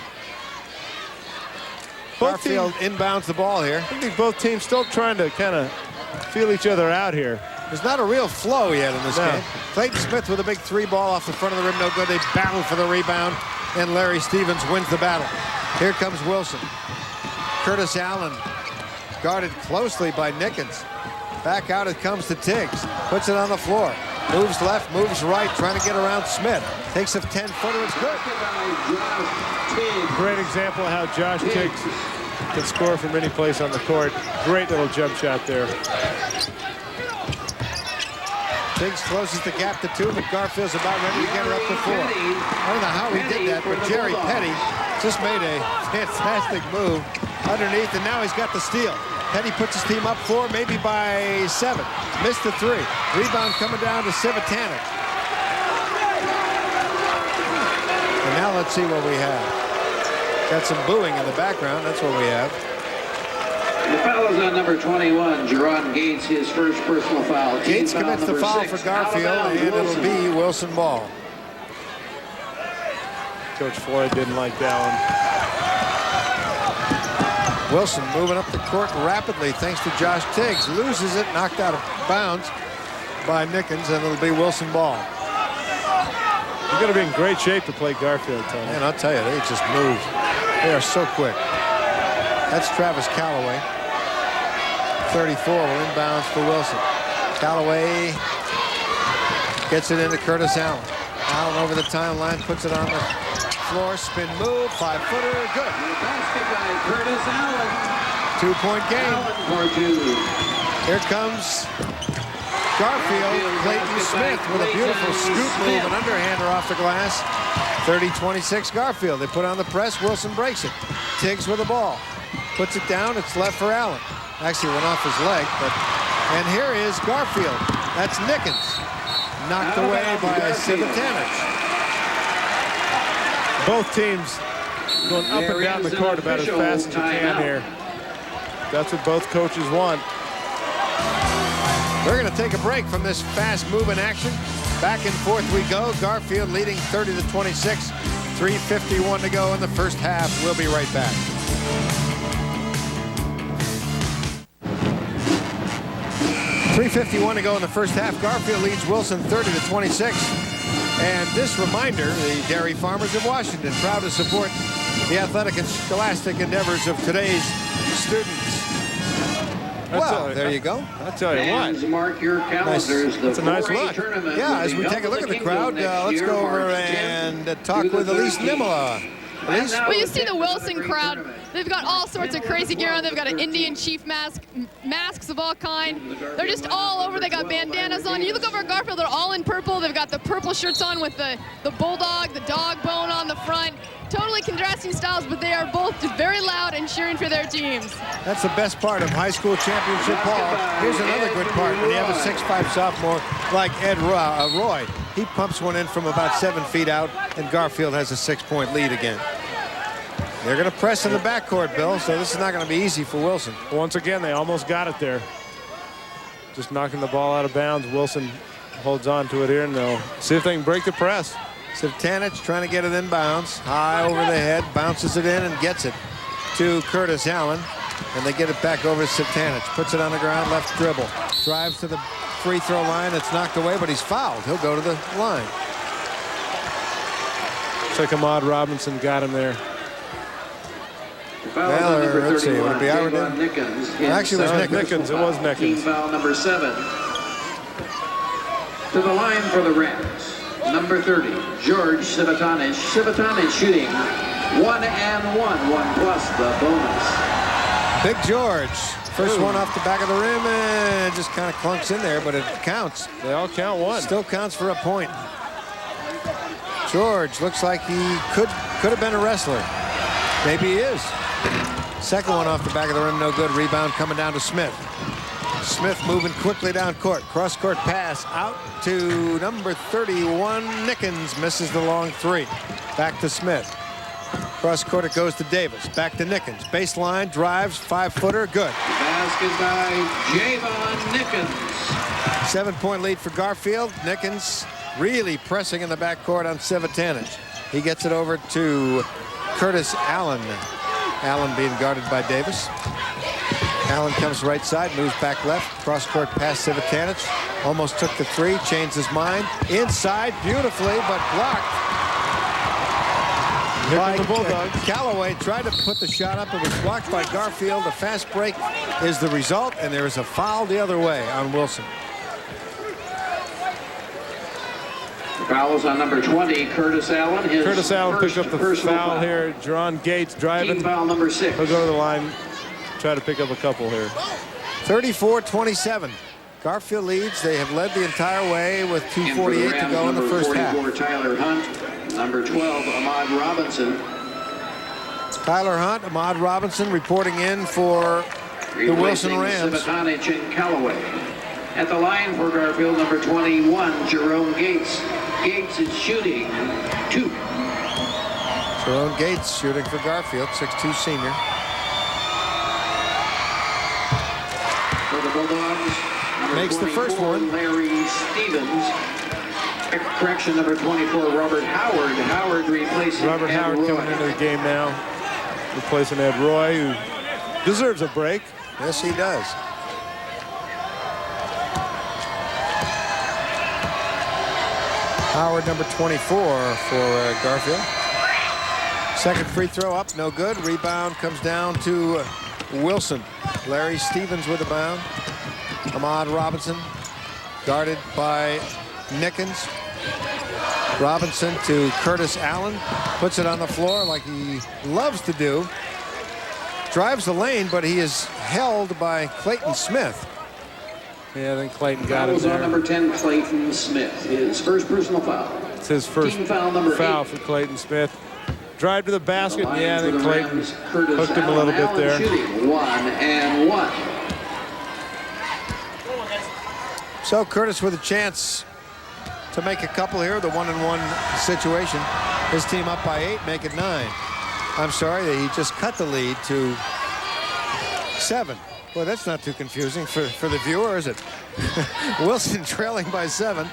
Garfield inbounds the ball here. I think both teams still trying to kind of feel each other out here. There's not a real flow yet in this game. Clayton Smith with a big 3 ball off the front of the rim. No good. They battle for the rebound, and Larry Stevens wins the battle. Here comes Wilson. Curtis Allen guarded closely by Nickens. Back out it comes to Tiggs. Puts it on the floor. Moves left, moves right, trying to get around Smith. Takes a 10-footer. It's good. Great example of how Josh Tiggs can score from any place on the court. Great little jump shot there. Tiggs closes the gap to 2, but Garfield's about ready to get her up to 4. I don't know how he did that, but Jerry Petty just made a fantastic move underneath, and now he's got the steal. Petty puts his team up 4, maybe by 7. Missed the 3. Rebound coming down to Civitanich. And now let's see what we have. Got some booing in the background. That's what we have. The foul is on number 21, Jerron Gates, his first personal foul. Gates commits the foul for Garfield, and it'll be Wilson ball. Coach Floyd didn't like that one. Wilson moving up the court rapidly thanks to Josh Tiggs. Loses it, knocked out of bounds by Nickens, and it'll be Wilson ball. You're going to be in great shape to play Garfield, Tony. Man, I'll tell you, they just move. They are so quick. That's Travis Calloway. 34 will inbounds for Wilson. Calloway gets it into Curtis Allen. Allen over the timeline, puts it on the floor, spin move, 5-footer, good. Curtis Allen. 2-point game. Allen for 2. Here comes Garfield. Clayton Smith with a beautiful scoop move, an underhander off the glass. 30-26 Garfield. They put on the press. Wilson breaks it. Tiggs with the ball. Puts it down. It's left for Allen. Actually went off his leg, but and here is Garfield. That's Nickens. Knocked away by Civitanich. Both teams going up and down the court about as fast as you can here. That's what both coaches want. We're going to take a break from this fast-moving action. Back and forth we go. Garfield leading 30-26. 3:51 to go in the first half. We'll be right back. .351 to go in the first half. Garfield leads Wilson 30-26. And this reminder, the Dairy Farmers of Washington, proud to support the athletic and scholastic endeavors of today's students. Well, there you go. I'll tell you what. Mark your calendars. That's a nice look. Yeah, as we take a look at the crowd, let's go over and talk with Elise Nimala. Elise? Well, you see the Wilson crowd. They've got all sorts of crazy gear on. They've got an Indian chief mask, masks of all kind. They're just all over. They got bandanas on. You look over at Garfield, they're all in purple. They've got the purple shirts on with the bulldog, the dog bone on the front. Totally contrasting styles, but they are both very loud and cheering for their teams. That's the best part of high school championship ball. Here's another good part. When you have a 6'5" sophomore like Ed Roy, he pumps one in from about 7 feet out, and Garfield has a 6-point lead again. They're going to press in the backcourt, Bill, so this is not going to be easy for Wilson. Once again, they almost got it there. Just knocking the ball out of bounds. Wilson holds on to it here, and they'll see if they can break the press. Civitanich trying to get it in bounds. High over the head, bounces it in and gets it to Curtis Allen. And they get it back over to Civitanich. Puts it on the ground, left dribble. Drives to the free throw line. It's knocked away, but he's fouled. He'll go to the line. Looks like Ahmad Robinson got him there. Well, let's see, would it be Iredale? Nickens. Actually, it was Nickens. It was Nickens. Team foul number 7. To the line for the Rams. Number 30, George Civitanich. Civitanich shooting 1 and 1 plus the bonus. Big George. First one off the back of the rim and just kind of clunks in there, but it counts. They all count one. Still counts for a point. George looks like he could have been a wrestler. Maybe he is. Second one off the back of the rim, no good. Rebound coming down to Smith. Smith moving quickly down court. Cross-court pass out to number 31. Nickens misses the long 3. Back to Smith. Cross-court it goes to Davis. Back to Nickens. Baseline, drives, 5-footer, good. Basket by Javon Nickens. 7-point lead for Garfield. Nickens really pressing in the backcourt on Civitanich. He gets it over to Curtis Allen. Allen being guarded by Davis. Allen comes right side, moves back left. Cross-court pass Civitanich. Almost took the 3, changed his mind. Inside, beautifully, but blocked. By the Bulldogs. Calloway tried to put the shot up. It was blocked by Garfield. A fast break is the result, and there is a foul the other way on Wilson. Fouls on number 20, Curtis Allen. Curtis Allen picked up the foul here. Jerron Gates driving. Team foul number 6. He'll go to the line, try to pick up a couple here. 34-27. Garfield leads. They have led the entire way with 2:48 to go in the first half. Number 44, Tyler Hunt. Number 12, Ahmad Robinson. Tyler Hunt, Ahmad Robinson reporting in for the Wilson Rams. Civitanich and Calloway. At the line for Garfield, number 21, Jerome Gates. Gates is shooting 2. Jerome Gates shooting for Garfield, 6'2" senior. Bulldogs. Makes the first one. Larry Stevens. Correction, number 24, Robert Howard. Howard replacing Robert Ed Howard Roy. coming into the game now, replacing Ed Roy, who deserves a break. Yes, he does. Howard, number 24 for Garfield. Second free throw up, no good. Rebound comes down to Wilson. Larry Stevens with the bound. Ahmad Robinson guarded by Nickens. Robinson to Curtis Allen. Puts it on the floor like he loves to do. Drives the lane, but he is held by Clayton Smith. Yeah, I think Clayton got it Fouls on there. number 10, Clayton Smith. His first personal foul. It's his first Team foul number foul 8. for Clayton Smith. Drive to the basket. The line Yeah, I for think the Clayton Rams, Curtis hooked him a little bit Allen there. Shooting 1-and-1. So Curtis with a chance to make a couple here. The 1-and-1 situation. His team up by 8, make it 9. I'm sorry, he just cut the lead to 7. Boy, that's not too confusing for the viewer, is it? Wilson trailing by 7.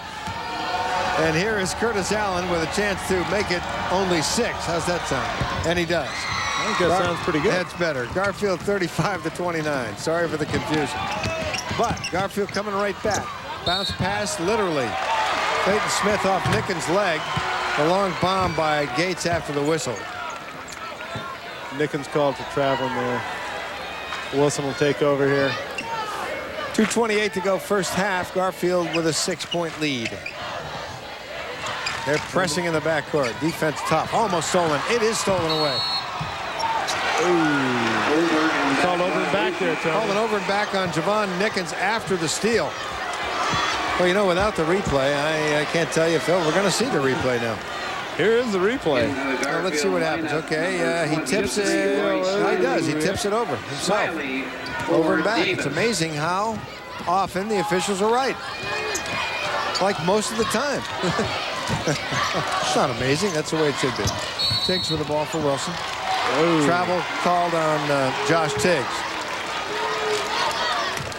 And here is Curtis Allen with a chance to make it only 6. How's that sound? And he does. I think that sounds pretty good. That's better. Garfield 35-29. Sorry for the confusion. But Garfield coming right back. Bounce pass, literally. Clayton Smith off Nickens' leg. A long bomb by Gates after the whistle. Nickens called for traveling there. Wilson will take over here. 2:28 to go first half. Garfield with a 6-point lead. They're pressing in the backcourt. Defense tough. Almost stolen. It is stolen away. Called over and back there, Tony. Called it over and back on Javon Nickens after the steal. Well, you know, without the replay, I can't tell you, Phil. We're going to see the replay now. Here is the replay. Well, let's see what happens. Okay, he tips it. Well, he does. He tips it over himself. Over and back. It's amazing how often the officials are right. Like most of the time. It's not amazing. That's the way it should be. Tiggs with the ball for Wilson. Travel called on Josh Tiggs.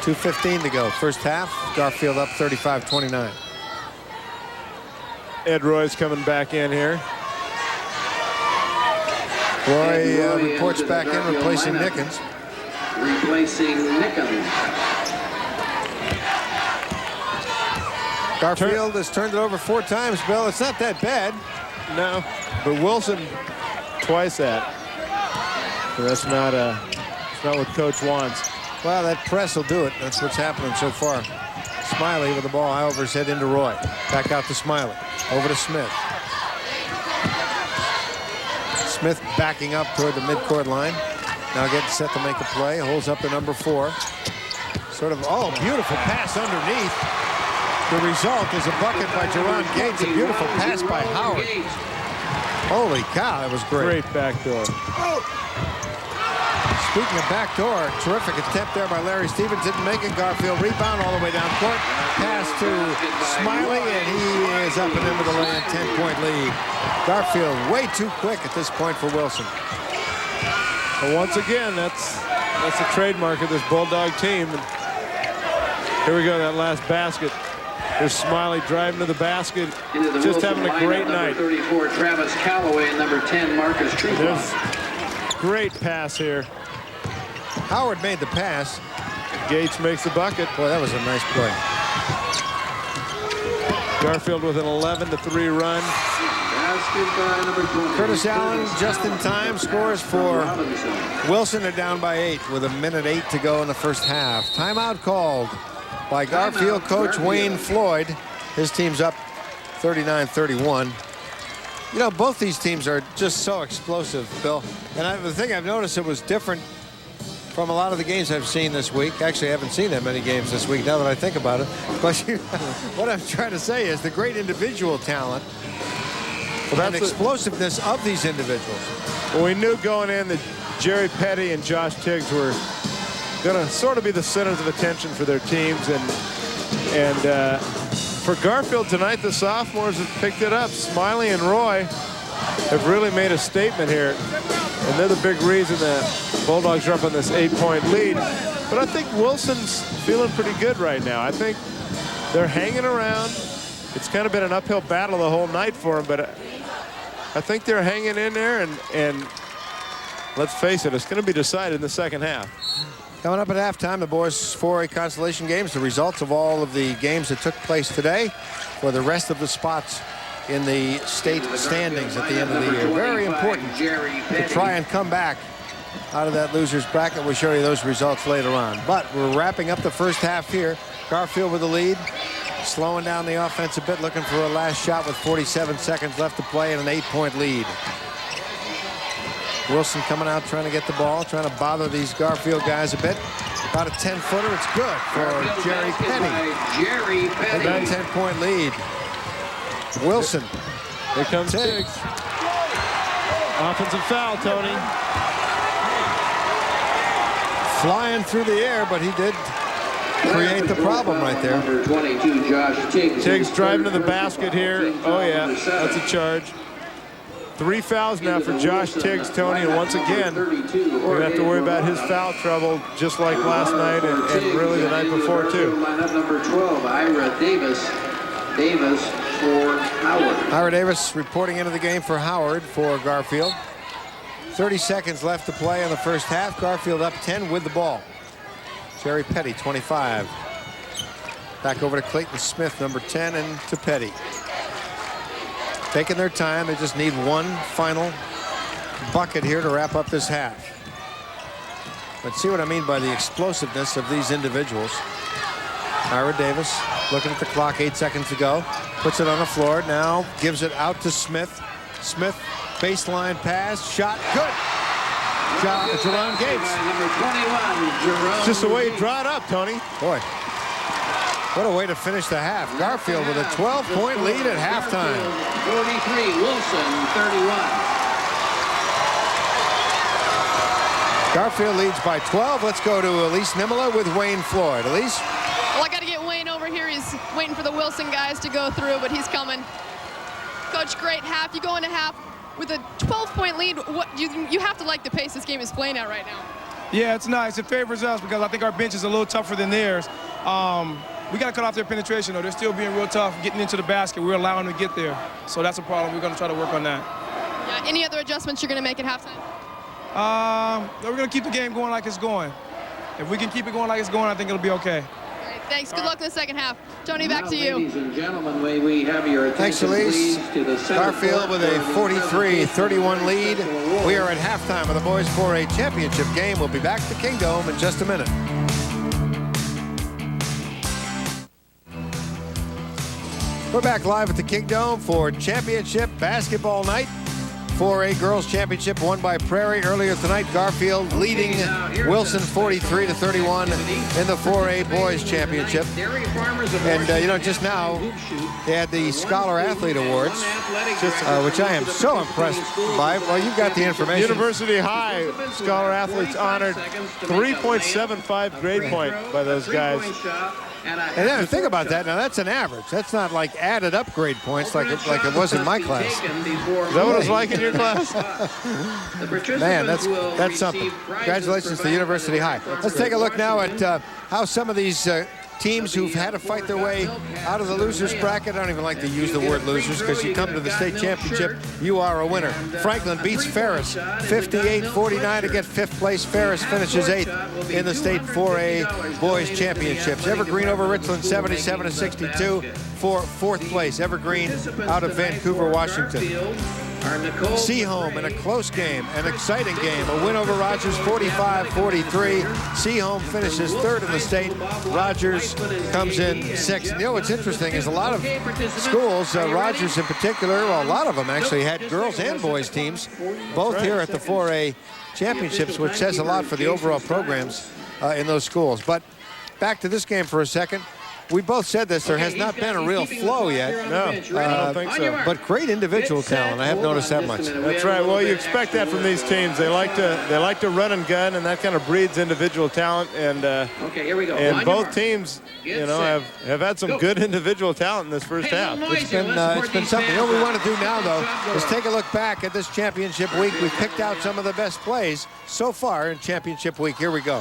2:15 to go. First half. Garfield up 35-29. Ed Roy's coming back in here. Roy reports back in, replacing Nickens. Replacing Nickens. Garfield has turned it over 4 times, Bill. It's not that bad. No, but Wilson twice that. So that's not what Coach wants. Well, that press will do it. That's what's happening so far. Smiley with the ball high over his head into Roy. Back out to Smiley. Over to Smith. Smith backing up toward the midcourt line. Now getting set to make a play. Holds up to number 4. Sort of, beautiful pass underneath. The result is a bucket by Jerron Gates. A beautiful pass by Howard. Holy cow, that was great. Great backdoor. Speaking of backdoor, terrific attempt there by Larry Stevens. Didn't make it. Garfield rebound all the way down court. Pass to Smiley, and he is up and in with a lay-in 10-point lead. Garfield way too quick at this point for Wilson. But once again, that's the trademark of this Bulldog team. And here we go, that last basket. There's Smiley driving to the basket, just having a great night. Number 34, Travis Calloway, and number 10, Marcus Trufant. There's great pass here. Howard made the pass. Gates makes the bucket. Boy, that was a nice play. Garfield with an 11-3 run. Curtis Allen just in time scores for Wilson. They're down by 8 with 1:08 to go in the first half. Timeout called by Garfield coach Wayne Floyd. His team's up 39-31. You know, both these teams are just so explosive, Bill. And the thing I've noticed, it was different from a lot of the games I've seen this week. Actually, I haven't seen that many games this week now that I think about it. But what I'm trying to say is the great individual talent and explosiveness of these individuals. Well, we knew going in that Jerry Petty and Josh Tiggs were going to sort of be the centers of attention for their teams. And for Garfield tonight, the sophomores have picked it up. Smiley and Roy have really made a statement here. And they're the big reason that Bulldogs are up on this 8-point lead. But I think Wilson's feeling pretty good right now. I think they're hanging around. It's kind of been an uphill battle the whole night for them, but I think they're hanging in there, and let's face it, it's going to be decided in the second half. Coming up at halftime, the boys 4A consolation games, the results of all of the games that took place today for the rest of the spots in the state standings at the end of the year. Very important to try and come back out of that loser's bracket. We'll show you those results later on. But we're wrapping up the first half here. Garfield with the lead, slowing down the offense a bit, looking for a last shot with 47 seconds left to play and an 8-point lead. Wilson coming out trying to get the ball, trying to bother these Garfield guys a bit. About a 10-footer. It's good for Jerry Petty. About a 10-point lead. Wilson. Here comes Tiggs. Offensive foul, Tony. Flying through the air, but he did create the problem right there. Number 22, Josh Tiggs. Tiggs driving to the basket here. Oh, yeah, that's a charge. 3 fouls now for Josh Tiggs, Tony, and once again, we're going to have to worry about his foul trouble just like last night and really the night before, too. Lineup number 12, Ira Davis. Davis for Howard. Ira Davis reporting into the game for Howard for Garfield. 30 seconds left to play in the first half. Garfield up 10 with the ball. Jerry Petty, 25. Back over to Clayton Smith, number 10, and to Petty. Taking their time. They just need one final bucket here to wrap up this half. But see what I mean by the explosiveness of these individuals. Ira Davis looking at the clock, 8 seconds to go. Puts it on the floor. Now gives it out to Smith. Smith, baseline pass, shot, good. Shot to Jerome Gates. Number 21, Jerome. It's just the way he draw it up, Tony. Boy, what a way to finish the half. Garfield with a 12-point lead at halftime. 43, Wilson, 31. Garfield leads by 12. Let's go to Elise Nimala with Wayne Floyd. Elise? Well, I got to get Wayne over here. He's waiting for the Wilson guys to go through, but he's coming. Coach, great half. You go into half with a 12-point lead. What you have to like the pace this game is playing at right now. Yeah, it's nice. It favors us because I think our bench is a little tougher than theirs. We got to cut off their penetration, though. They're still being real tough getting into the basket. We're allowing them to get there. So that's a problem. We're going to try to work on that. Yeah, any other adjustments you're going to make at halftime? We're going to keep the game going like it's going. If we can keep it going like it's going, I think it'll be okay. Great, thanks. Good luck in the second half. Tony, back to you. Ladies and gentlemen, may we have your Thanks, attention, Elise. please, to the center Garfield court with a for the 43-31 lead. We are at halftime of the boys 4A championship game. We'll be back to Kingdome in just a minute. We're back live at the Kingdome for championship basketball night. 4A girls championship won by Prairie earlier tonight. Garfield leading Wilson 43-31 in the 4A boys championship. And you know, just now they had the Scholar Athlete Awards, which I am so impressed by. Well, you've got the information. University High Scholar Athletes honored 3.75 grade point by those guys. And then think about that. Now that's an average. That's not like added up grade points like it was in my class. Is that what it was like in your class? Man, that's something. Congratulations to University High. Let's take a look now at how some of these teams who've had to fight their way out of the losers bracket. I don't even like to use the word losers because you come to the state championship, you are a winner. Franklin beats Ferris 58-49 to get 5th place. Ferris finishes 8th in the state 4A boys championships. Evergreen over Richland 77-62 for 4th place. Evergreen out of Vancouver, Washington. Seaholm in a close game, an exciting game. A win over Rogers 45-43. Seaholm finishes 3rd in the state. Rogers comes in 6th. You know what's interesting is a lot of schools, Rogers in particular, well, a lot of them actually had girls and boys teams, both here at the 4A championships, which says a lot for the overall programs in those schools. But back to this game for a second. We both said this. There has not been a real flow yet. No, I don't think so. But great individual talent. I have noticed that much. That's right. Well, you expect that from these teams. They like to run and gun, and that kind of breeds individual talent. And okay, here we go. And both teams, you know, have had some good individual talent in this first half. It's been something. You know what we want to do now, though, is take a look back at this championship week. We've picked out some of the best plays so far in championship week. Here we go.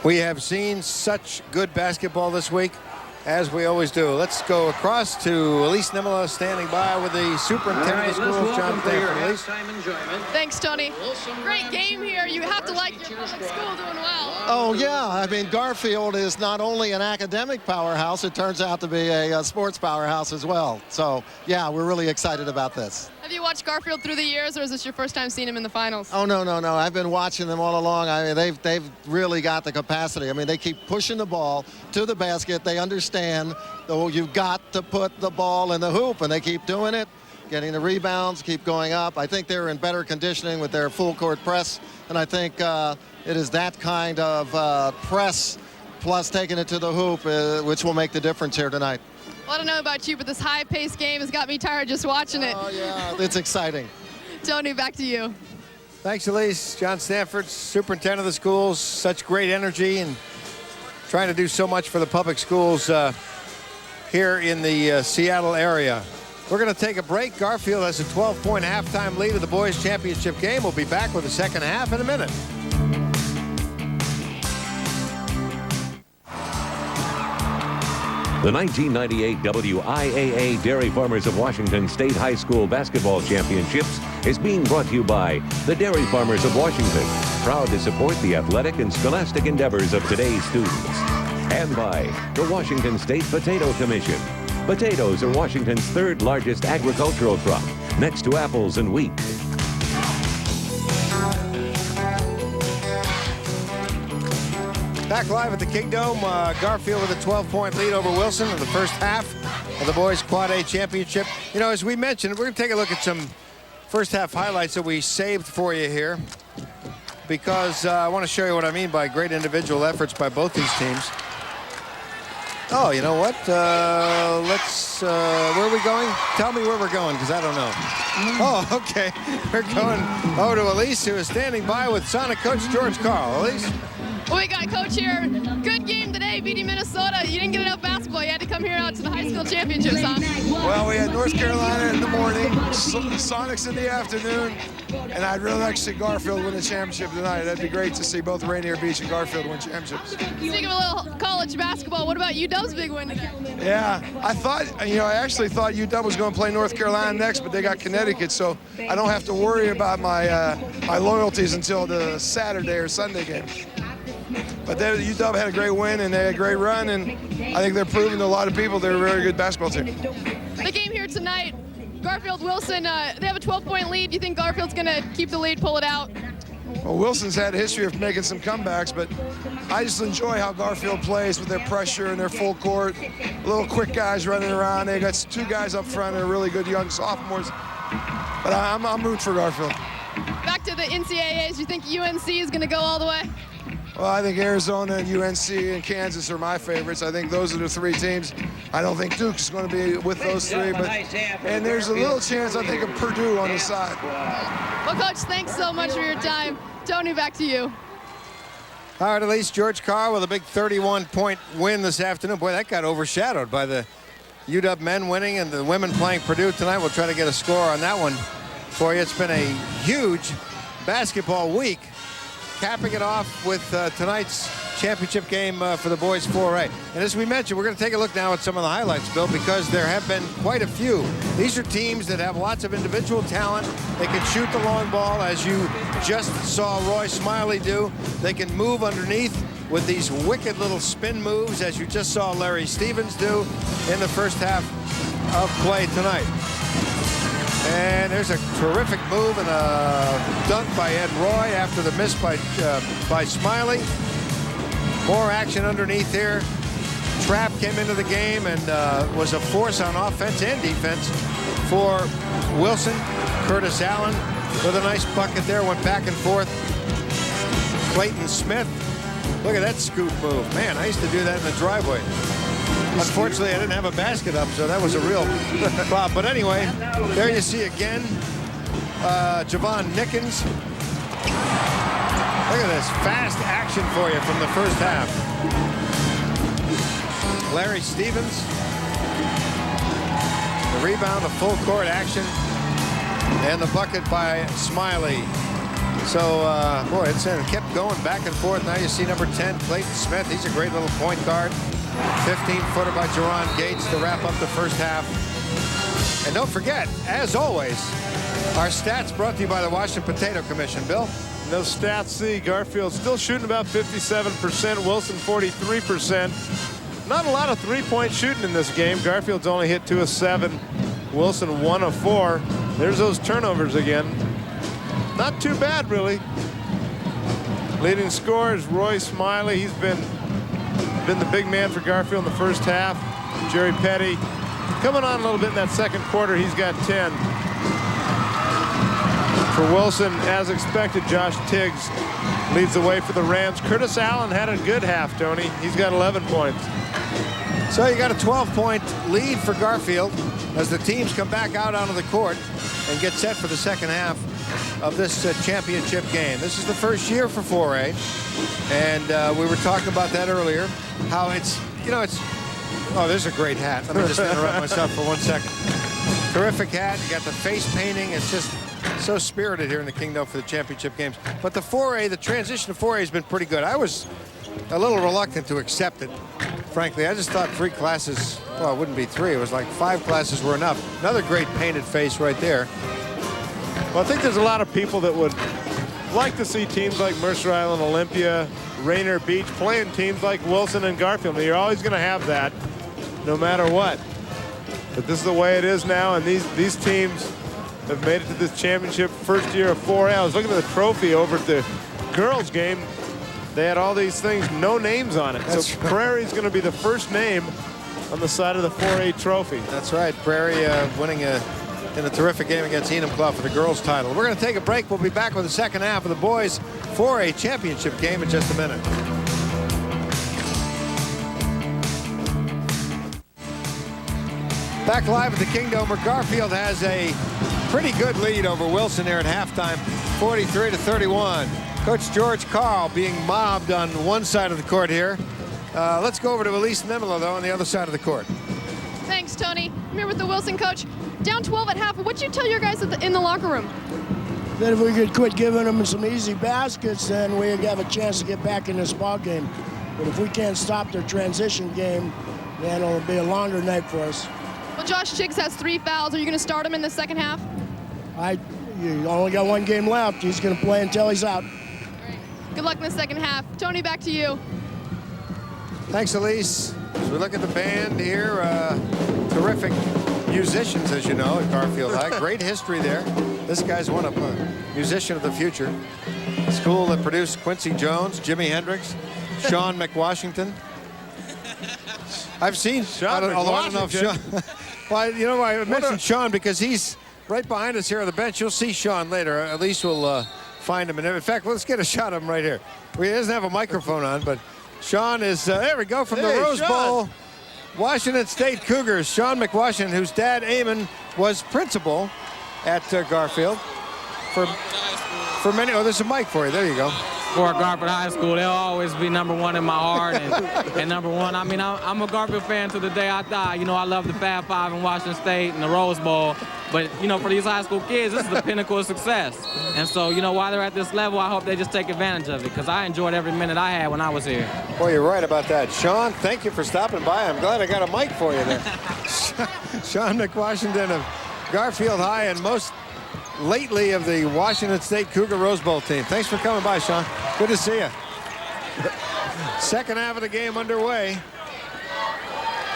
We have seen such good basketball this week, as we always do. Let's go across to Elise Nimala standing by with the superintendent of schools, John Stanford. Elise. Thanks, Tony. Great game here. You have to like your public school doing well. Oh, yeah. I mean, Garfield is not only an academic powerhouse, it turns out to be a sports powerhouse as well. So, yeah, we're really excited about this. Have you watched Garfield through the years, or is this your first time seeing him in the finals? Oh, no. I've been watching them all along. I mean, they've really got the capacity. I mean, they keep pushing the ball to the basket. They understand, though, you've got to put the ball in the hoop, and they keep doing it, getting the rebounds, keep going up. I think they're in better conditioning with their full court press, and I think it is that kind of press plus taking it to the hoop which will make the difference here tonight. Well, I don't know about you, but this high-paced game has got me tired just watching it. Oh, yeah, it's exciting. Tony, back to you. Thanks, Elise. John Stanford, superintendent of the schools, such great energy and trying to do so much for the public schools here in the Seattle area. We're going to take a break. Garfield has a 12-point halftime lead of the boys' championship game. We'll be back with the second half in a minute. The 1998 WIAA Dairy Farmers of Washington State High School Basketball Championships is being brought to you by the Dairy Farmers of Washington, proud to support the athletic and scholastic endeavors of today's students. And by the Washington State Potato Commission. Potatoes are Washington's third largest agricultural crop, next to apples and wheat. Back live at the Kingdome, Garfield with a 12-point lead over Wilson in the first half of the boys' Quad A championship. You know, as we mentioned, we're going to take a look at some first half highlights that we saved for you here, because I want to show you what I mean by great individual efforts by both these teams. Oh, you know what? Where are we going? Tell me where we're going, because I don't know. Oh, okay. We're going over to Elise, who is standing by with Sonic coach George Carl. Elise? Well, we got Coach here. Good game today, beating Minnesota. You didn't get enough basketball. You had to come here out to the high school championships, huh? Well, we had North Carolina in the morning, Sonics in the afternoon, and I'd really like to see Garfield win the championship tonight. That'd be great to see both Rainier Beach and Garfield win championships. Speaking of a little college basketball, what about UW's big win today? Yeah, I actually thought UW was going to play North Carolina next, but they got Connecticut, so I don't have to worry about my my loyalties until the Saturday or Sunday games. But UW had a great win, and they had a great run, and I think they're proving to a lot of people they're a very good basketball team. The game here tonight, Garfield-Wilson, they have a 12-point lead. Do you think Garfield's going to keep the lead, pull it out? Well, Wilson's had a history of making some comebacks, but I just enjoy how Garfield plays with their pressure and their full court. Little quick guys running around. They got two guys up front that are really good young sophomores. But I'm rooting for Garfield. Back to the NCAAs, do you think UNC is going to go all the way? Well, I think Arizona and UNC and Kansas are my favorites. I think those are the three teams. I don't think Duke's going to be with those three, and there's a little chance, I think, of Purdue on the side. Well, Coach, thanks so much for your time. Tony, back to you. All right, Elise, George Carr with a big 31-point win this afternoon. Boy, that got overshadowed by the UW men winning and the women playing Purdue tonight. We'll try to get a score on that one for you. It's been a huge basketball week, capping it off with tonight's championship game for the boys 4A. And as we mentioned, we're going to take a look now at some of the highlights, Bill, because there have been quite a few. These are teams that have lots of individual talent. They can shoot the long ball, as you just saw Roy Smiley do. They can move underneath with these wicked little spin moves, as you just saw Larry Stevens do in the first half of play tonight. And there's a terrific move and a dunk by Ed Roy after the miss by Smiley. More action underneath here. Trapp came into the game and was a force on offense and defense for Wilson. Curtis Allen with a nice bucket there, went back and forth. Clayton Smith, look at that scoop move. Man, I used to do that in the driveway. Unfortunately, I didn't have a basket up, so that was a real problem. But anyway, there you see again, Javon Nickens. Look at this fast action for you from the first half. Larry Stevens, the rebound, the full court action, and the bucket by Smiley. So, boy, it kept going back and forth. Now you see number 10, Clayton Smith. He's a great little point guard. 15-footer by Jerron Gates to wrap up the first half. And don't forget, as always, our stats brought to you by the Washington Potato Commission. Bill? Those stats see Garfield still shooting about 57%, Wilson 43%. Not a lot of three-point shooting in this game. Garfield's only hit 2 of 7. Wilson 1 of 4. There's those turnovers again. Not too bad, really. Leading scorer is Roy Smiley. He's been the big man for Garfield in the first half. Jerry Petty coming on a little bit in that second quarter. He's got 10. For Wilson, as expected, Josh Tiggs leads the way for the Rams. Curtis Allen had a good half, Tony. He's got 11 points. So you got a 12-point lead for Garfield as the teams come back out onto the court and get set for the second half of this championship game. This is the first year for 4A, and we were talking about that earlier, how it's, oh, there's a great hat. Let me just interrupt myself for 1 second. Terrific hat. You got the face painting. It's just so spirited here in the Kingdom for the championship games. But the 4A, the transition to 4A has been pretty good. I was a little reluctant to accept it, frankly. I just thought 3 classes, well, it wouldn't be 3. It was like 5 classes were enough. Another great painted face right there. Well, I think there's a lot of people that would like to see teams like Mercer Island, Olympia, Rainier Beach playing teams like Wilson and Garfield. I mean, you're always going to have that no matter what. But this is the way it is now, and these teams have made it to this championship first year of 4A. I was looking at the trophy over at the girls' game. They had all these things, no names on it. That's so right. Prairie's going to be the first name on the side of the 4A trophy. That's right. Prairie winning in a terrific game against Enum Clough for the girls' title. We're going to take a break. We'll be back with the second half of the boys' 4A championship game in just a minute. Back live at the Kingdom, where Garfield has a pretty good lead over Wilson there at halftime, 43-31. Coach George Carl being mobbed on one side of the court here. Let's go over to Elise Nimela, though, on the other side of the court. Thanks, Tony. I'm here with the Wilson coach. Down 12 at half. What'd you tell your guys in the locker room? That if we could quit giving them some easy baskets, then we have a chance to get back in this ball game. But if we can't stop their transition game, then it'll be a longer night for us. Well, Josh Tiggs has 3 fouls. Are you going to start him in the second half? You only got 1 game left. He's going to play until he's out. All right. Good luck in the second half. Tony, back to you. Thanks, Elise. As we look at the band here, terrific musicians, as you know, at Garfield High. Great history there. This guy's one of musician of the future. School that produced Quincy Jones, Jimi Hendrix, Sean McWashington. I've seen Sean, although I don't know if Sean. Well, you know, I mentioned Sean because he's right behind us here on the bench. You'll see Sean later. At least we'll find him. And in fact, let's get a shot of him right here. He doesn't have a microphone on, but Sean is, there we go, from the Rose Bowl, Washington State Cougars. Sean McWashington, whose dad, Eamon, was principal at Garfield for many. Oh, there's a mic for you. There you go. For Garfield High School, they'll always be #1 in my heart, and #1. I mean, I'm a Garfield fan to the day I die. You know, I love the Fab Five in Washington State and the Rose Bowl, but you know, for these high school kids, this is the pinnacle of success. And so, you know, while they're at this level, I hope they just take advantage of it, because I enjoyed every minute I had when I was here. Boy, you're right about that. Sean, thank you for stopping by. I'm glad I got a mic for you there. Sean McWashington of Garfield High, and most lately of the Washington State Cougar Rose Bowl team. Thanks for coming by, Sean. Good to see you. Second half of the game underway.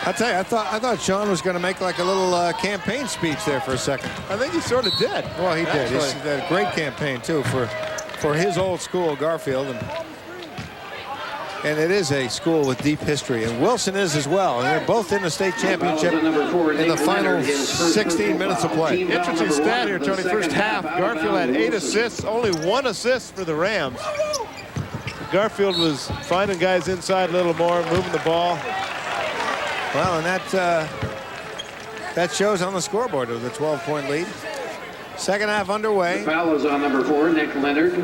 I tell you, I thought Sean was going to make like a little campaign speech there for a second. I think he sort of did. Well, he did. He's had a great campaign too for his old school, Garfield, and it is a school with deep history, and Wilson is as well. And they're both in the state championship in the final 16 minutes of play. Interesting stat here, Tony. First half, Garfield had 8 assists, only 1 assist for the Rams. Garfield was finding guys inside a little more, moving the ball. Well, and that shows on the scoreboard with a 12-point lead. Second half underway. The foul is on number 4, Nick Leonard.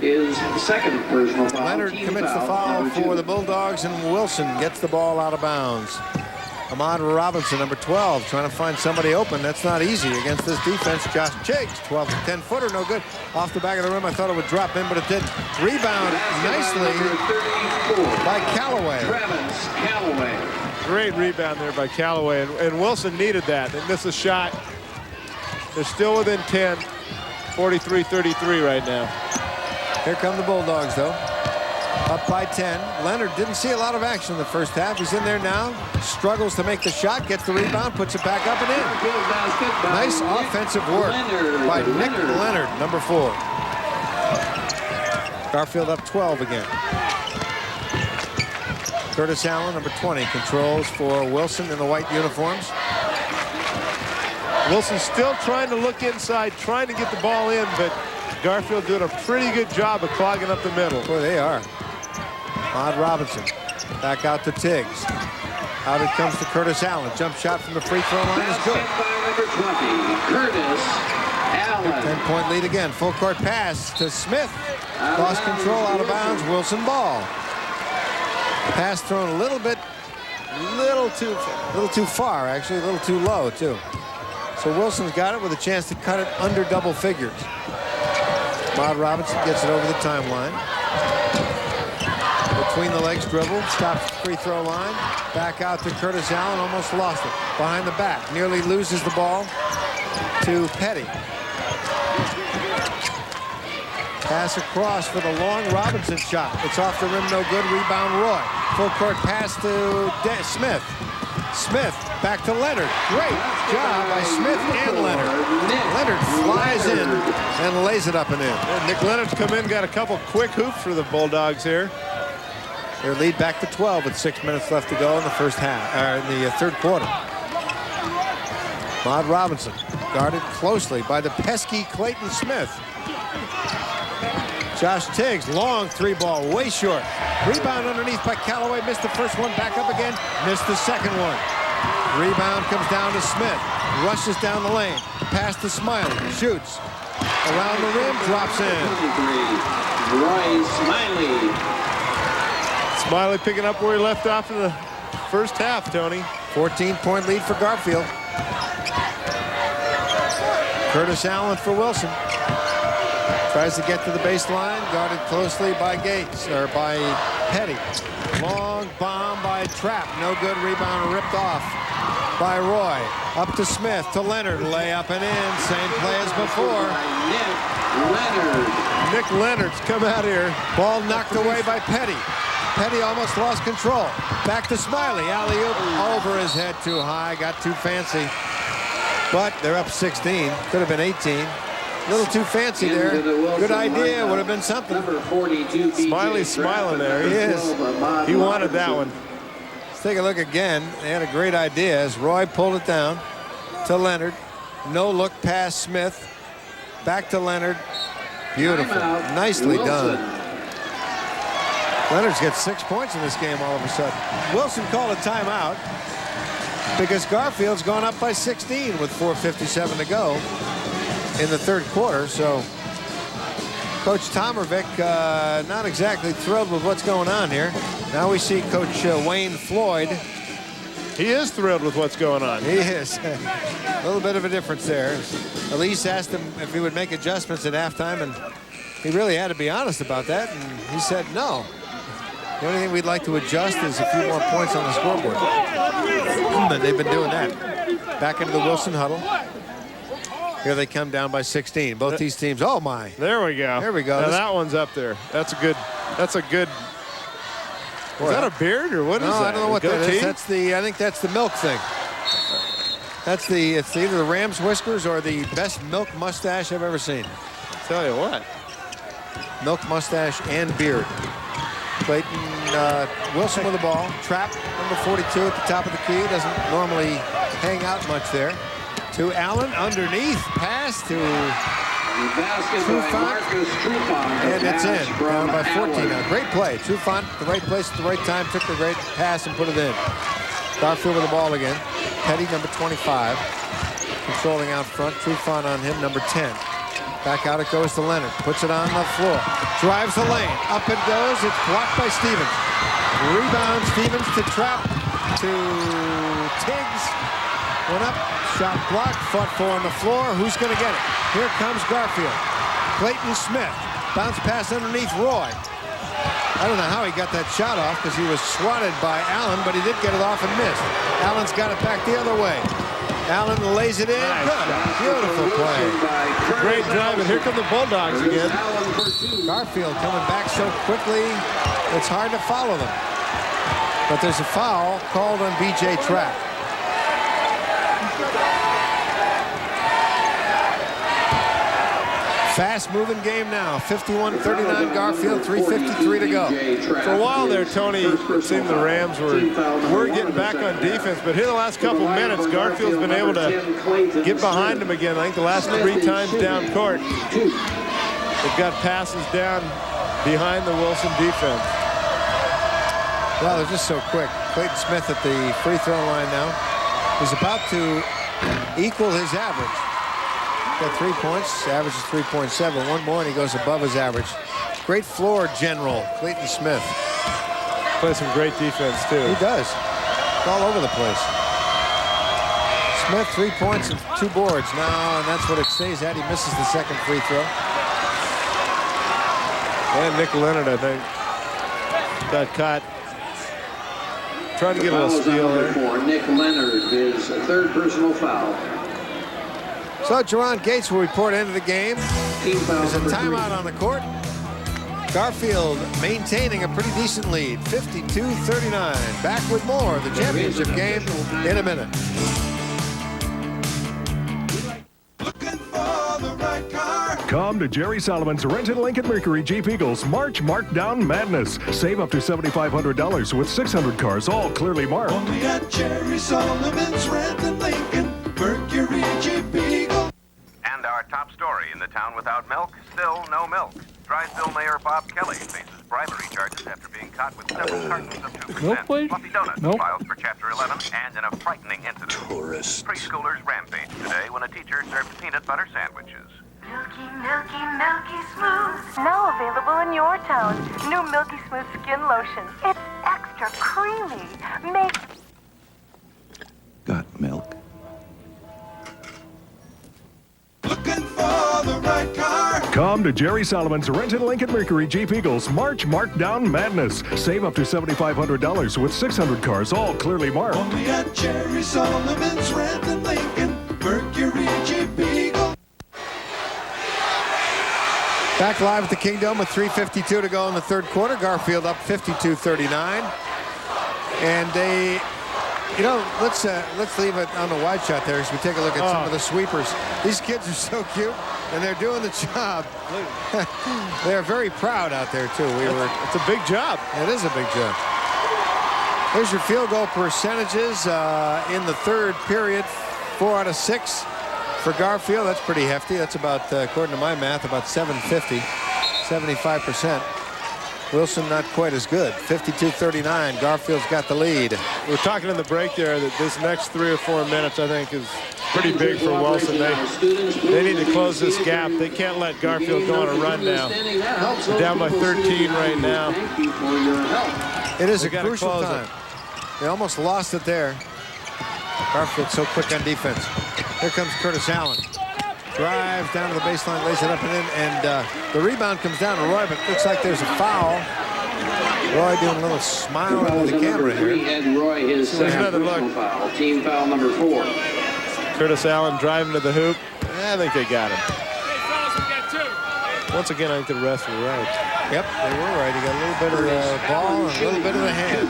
His second personal foul. Leonard commits the foul for the Bulldogs, and Wilson gets the ball out of bounds. Ahmad Robinson, number 12, trying to find somebody open. That's not easy against this defense. Josh Chiggs, 12 to 10-footer, no good. Off the back of the rim, I thought it would drop in, but it didn't. Rebound nicely by Callaway. Great rebound there by Callaway, and Wilson needed that. They missed a shot. They're still within 10, 43-33 right now. Here come the Bulldogs, though. Up by 10. Leonard didn't see a lot of action in the first half. He's in there now. Struggles to make the shot. Gets the rebound. Puts it back up and in. Nice offensive work by Nick Leonard, number 4. Garfield up 12 again. Curtis Allen, number 20, controls for Wilson in the white uniforms. Wilson still trying to look inside, trying to get the ball in, but Garfield doing a pretty good job of clogging up the middle. Boy, they are. Ahmad Robinson back out to Tiggs. Out it comes to Curtis Allen. Jump shot from the free throw line is good. Number 20, Curtis Allen. 10-point lead again. Full court pass to Smith. Lost control, out of bounds. Wilson ball. Pass thrown a little too far, actually, a little too low too. So Wilson's got it with a chance to cut it under double figures. Ahmad Robinson gets it over the timeline. Between the legs dribble, stops the free throw line. Back out to Curtis Allen, almost lost it. Behind the back, nearly loses the ball to Petty. Pass across for the long Robinson shot. It's off the rim, no good. Rebound Roy. Full court pass to Smith. Smith back to Leonard. Great job by Smith and Leonard. Leonard flies in and lays it up and in. And Nick Leonard's come in, got a couple quick hoops for the Bulldogs here. Their lead back to 12 with 6 minutes left to go in the first half, or in the third quarter. Ahmad Robinson guarded closely by the pesky Clayton Smith. Josh Tiggs, long 3-ball, way short. Rebound underneath by Callaway, missed the first one, back up again, missed the second one. Rebound comes down to Smith, rushes down the lane, pass to Smiley, shoots. Around the rim, drops in. Roy Smiley. Smiley picking up where he left off in the first half, Tony. 14-point lead for Garfield. Curtis Allen for Wilson. Tries to get to the baseline, guarded closely by Gates, or by Petty. Long bomb by Trapp, no good. Rebound ripped off by Roy. Up to Smith, to Leonard, layup and in. Same play as before. Nick Leonard's come out here. Ball knocked away by Petty. Petty almost lost control. Back to Smiley, alley-oop over his head too high, got too fancy. But they're up 16, could have been 18. A little too fancy there. Good idea, would have been something. Smiley's smiling there. He is. He wanted that one. Let's take a look again. They had a great idea as Roy pulled it down to Leonard. No look past Smith. Back to Leonard. Beautiful. Nicely done. Leonard's got 6 points in this game all of a sudden. Wilson called a timeout because Garfield's gone up by 16 with 4:57 to go in the third quarter. So Coach Tomervik not exactly thrilled with what's going on here. Now we see Coach Wayne Floyd. He is thrilled with what's going on. He is. A little bit of a difference there. Elise asked him if he would make adjustments at halftime, and he really had to be honest about that, and he said no. The only thing we'd like to adjust is a few more points on the scoreboard. But they've been doing that. Back into the Wilson huddle. Here they come down by 16. Both these teams, oh my. There we go. There we go. Now that one's up there. That's a good. Is that a beard or what is that? No, I don't know what that is. That's the, I think that's the milk thing. It's either the Rams whiskers or the best milk mustache I've ever seen. Tell you what. Milk mustache and beard. Clayton Wilson with the ball. Trapp, number 42 at the top of the key. Doesn't normally hang out much there. To Allen, underneath. Pass to Trufant. And it's in. Down by 14 now. Great play. Trufant, the right place at the right time. Took the great pass and put it in. Garfield with the ball again. Petty, number 25. Controlling out front. Trufant on him, number 10. Back out it goes to Leonard. Puts it on the floor. Drives the lane. Up it goes. It's blocked by Stevens. Rebound Stevens to Trapp. To Tiggs went up, shot blocked, fought for on the floor. Who's going to get it? Here comes Garfield. Clayton Smith. Bounce pass underneath Roy. I don't know how he got that shot off because he was swatted by Allen, but he did get it off and missed. Allen's got it back the other way. Allen lays it in. Good. Beautiful play. Great drive, and here come the Bulldogs again. Garfield coming back so quickly, it's hard to follow them. But there's a foul called on B.J. Trapp. Fast-moving game now. 51-39 Garfield, 3:53 to go. For a while there, Tony, it seemed the Rams were getting back on defense, but here the last couple minutes, Garfield's been able to get behind him again. I think the last 3 times down court, they've got passes down behind the Wilson defense. Well, they're just so quick. Clayton Smith at the free throw line now. He's about to equal his average. Got 3 points. Average is 3.7. One more and he goes above his average. Great floor general, Clayton Smith. Plays some great defense too. He does. It's all over the place. Smith 3 points and 2 boards now, and that's what it stays at. He misses the second free throw. And Nick Leonard, I think, got caught trying to get a little steal there. Nick Leonard, his third personal foul. So Jerron Gates will report into the game. There's a timeout on the court. Garfield maintaining a pretty decent lead, 52-39. Back with more of the championship game in a minute. Come to Jerry Solomon's Renton Lincoln Mercury Jeep Eagles March Markdown Madness. Save up to $7,500 with 600 cars, all clearly marked. Only at Jerry Solomon's Renton Lincoln Mercury Jeep Eagle. And our top story in the town without milk, still no milk. Drysdale Mayor Bob Kelly faces bribery charges after being caught with several cartons of 2%. Fluffy Donuts files for Chapter 11 and in a frightening incident. Tourists. Preschoolers rampage today when a teacher served peanut butter sandwiches. Milky, milky, milky smooth. Now available in your town. New Milky Smooth Skin Lotion. It's extra creamy. Make... Got milk? Looking for the right car. Come to Jerry Solomon's Renton Lincoln Mercury Jeep Eagles March Markdown Madness. Save up to $7,500 with 600 cars, all clearly marked. Only at Jerry Solomon's Renton Lincoln Mercury Jeep Eagle. Back live at the Kingdom with 3:52 to go in the third quarter. Garfield up 52-39. And they, you know, let's leave it on the wide shot there as we take a look at some of the sweepers. These kids are so cute, and they're doing the job. They're very proud out there, too. It's a big job. It is a big job. Here's your field goal percentages in the third period. 4 out of 6 for Garfield. That's pretty hefty. That's about, according to my math, about 750, 75%. Wilson not quite as good. 52-39. Garfield's got the lead. We're talking in the break there that this next 3 or 4 minutes, I think, is pretty big for Wilson. They need to close this gap. They can't let Garfield go on a run now. They're down by 13 right now. It is a crucial time. They almost lost it there. Garfield so quick on defense. Here comes Curtis Allen. Drives down to the baseline, lays it up and in, and the rebound comes down to Roy, but looks like there's a foul. Roy doing a little smile into the camera here. And Roy his second foul, team foul number 4. Curtis Allen driving to the hoop. I think they got him. Once again, I think the refs were right. Yep, they were right. He got a little bit of the ball and a little bit of the hand.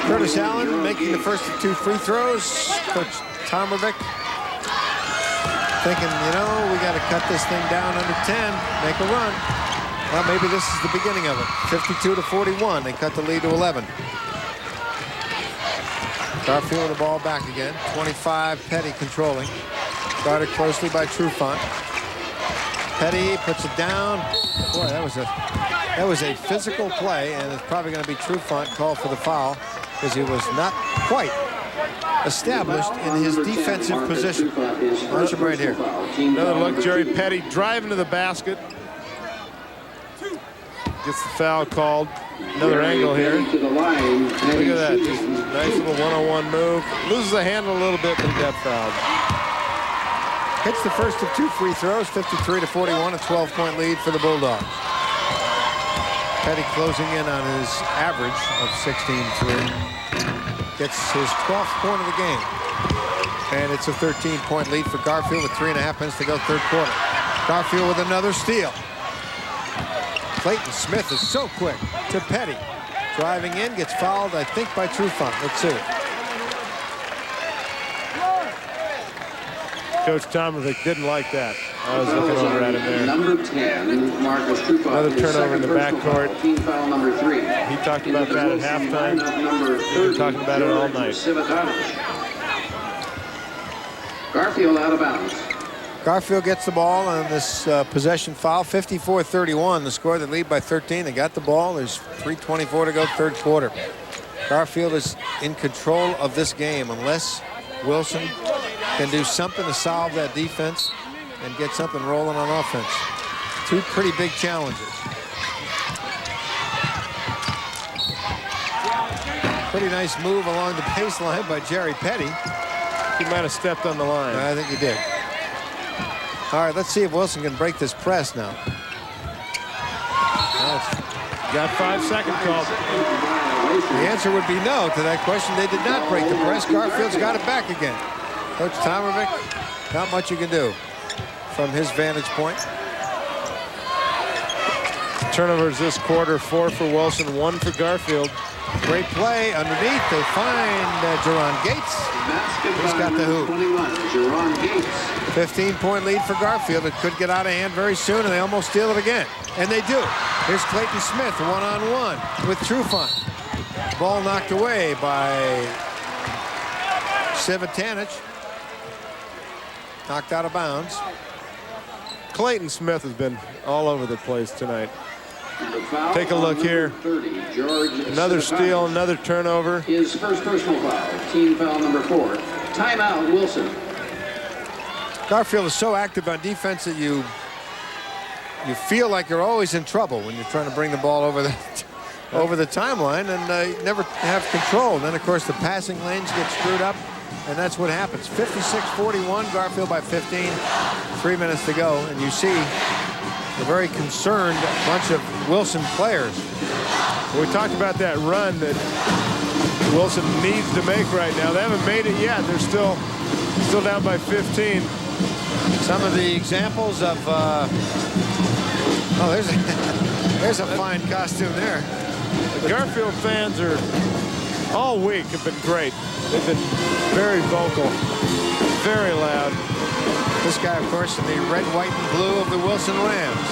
Curtis Allen making the first 2 free throws. Coach Tomovic thinking, you know, we got to cut this thing down under 10, make a run. Well, maybe this is the beginning of it. 52-41. They cut the lead to 11. Garfield the ball back again. 25, Petty controlling. Guarded closely by Trufant. Petty puts it down. Boy, that was a physical play, and it's probably going to be Trufant called for the foul because he was not quite established in his defensive position. Watch him right here. Another look, Jerry Petty driving to the basket. gets the foul called. Another angle here. Look at that. Just nice little one-on-one move. Loses the handle a little bit, but he got fouled. Hits the first of 2 free throws, 53-41, a 12-point lead for the Bulldogs. Petty closing in on his average of 16-3. Gets his 12th point of the game. And it's a 13-point lead for Garfield with 3.5 minutes to go, third quarter. Garfield with another steal. Clayton Smith is so quick to Petty. Driving in, gets fouled, I think, by Trufant. Let's see. Coach Tomovic didn't like that. I was looking over at him there. Number 10, Marcus Trufant. Another turnover in the backcourt. Team foul number 3. He talked about that at halftime. He's been talking about it all night. Garfield out of bounds. Garfield gets the ball on this possession foul, 54-31, the score. They lead by 13. They got the ball. There's 3:24 to go, third quarter. Garfield is in control of this game unless Wilson can do something to solve that defense and get something rolling on offense. Two pretty big challenges. Pretty nice move along the baseline by Jerry Petty. He might have stepped on the line. I think he did. All right, let's see if Wilson can break this press now. Got 5 seconds called. The answer would be no to that question. They did not break the press. Garfield's got it back again. Coach Tomovic, not much you can do from his vantage point. Turnovers this quarter, 4 for Wilson, 1 for Garfield. Great play underneath. They find Jerron Gates. He's got the hoop. 15-point lead for Garfield. It could get out of hand very soon, and they almost steal it again. And they do. Here's Clayton Smith, one-on-one with Trufant. Ball knocked away by Civitanich. Knocked out of bounds. Clayton Smith has been all over the place tonight. Take a look here. Another steal, another turnover. His first personal foul, team foul number 4. Timeout, Wilson. Garfield is so active on defense that you feel like you're always in trouble when you're trying to bring the ball over the timeline, and you never have control. And then, of course, the passing lanes get screwed up, and that's what happens. 56-41, Garfield by 15. 3 minutes to go, and you see a very concerned bunch of Wilson players. We talked about that run that Wilson needs to make right now. They haven't made it yet. They're still down by 15. Some of the examples of there's a fine costume there. The Garfield fans are all week have been great. They've been very vocal, very loud. This guy, of course, in the red, white, and blue of the Wilson Rams.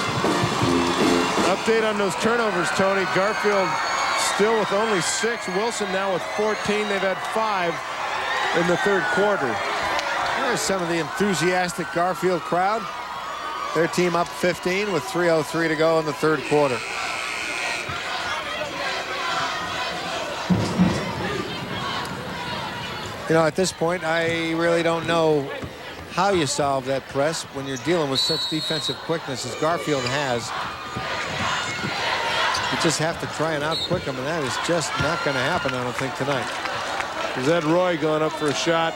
Update on those turnovers, Tony. Garfield still with only 6. Wilson now with 14. They've had 5 in the third quarter. There's some of the enthusiastic Garfield crowd. Their team up 15 with 3:03 to go in the third quarter. You know, at this point, I really don't know how you solve that press when you're dealing with such defensive quickness as Garfield has. You just have to try and outquick him, and that is just not going to happen, I don't think, tonight. There's Ed Roy going up for a shot.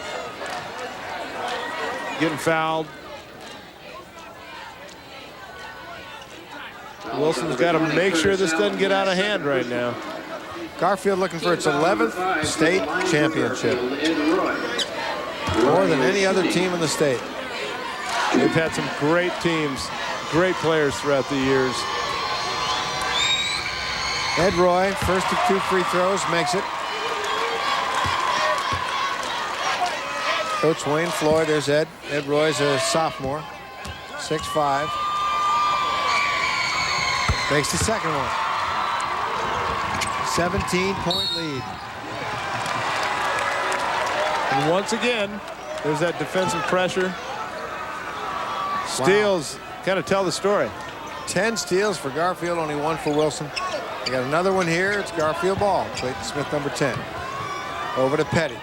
Getting fouled. Wilson's got to make sure this doesn't get out of hand right now. Garfield looking for its 11th state championship. More than any other team in the state. They've had some great teams, great players throughout the years. Ed Roy, first of 2 free throws, makes it. Coach Wayne Floyd, there's Ed. Ed Roy's a sophomore, 6'5". Makes the second one. 17-point lead. And once again, there's that defensive pressure. Steals kind of tell the story. 10 steals for Garfield, only 1 for Wilson. We got another one here. It's Garfield ball. Clayton Smith, number 10. Over to Petty.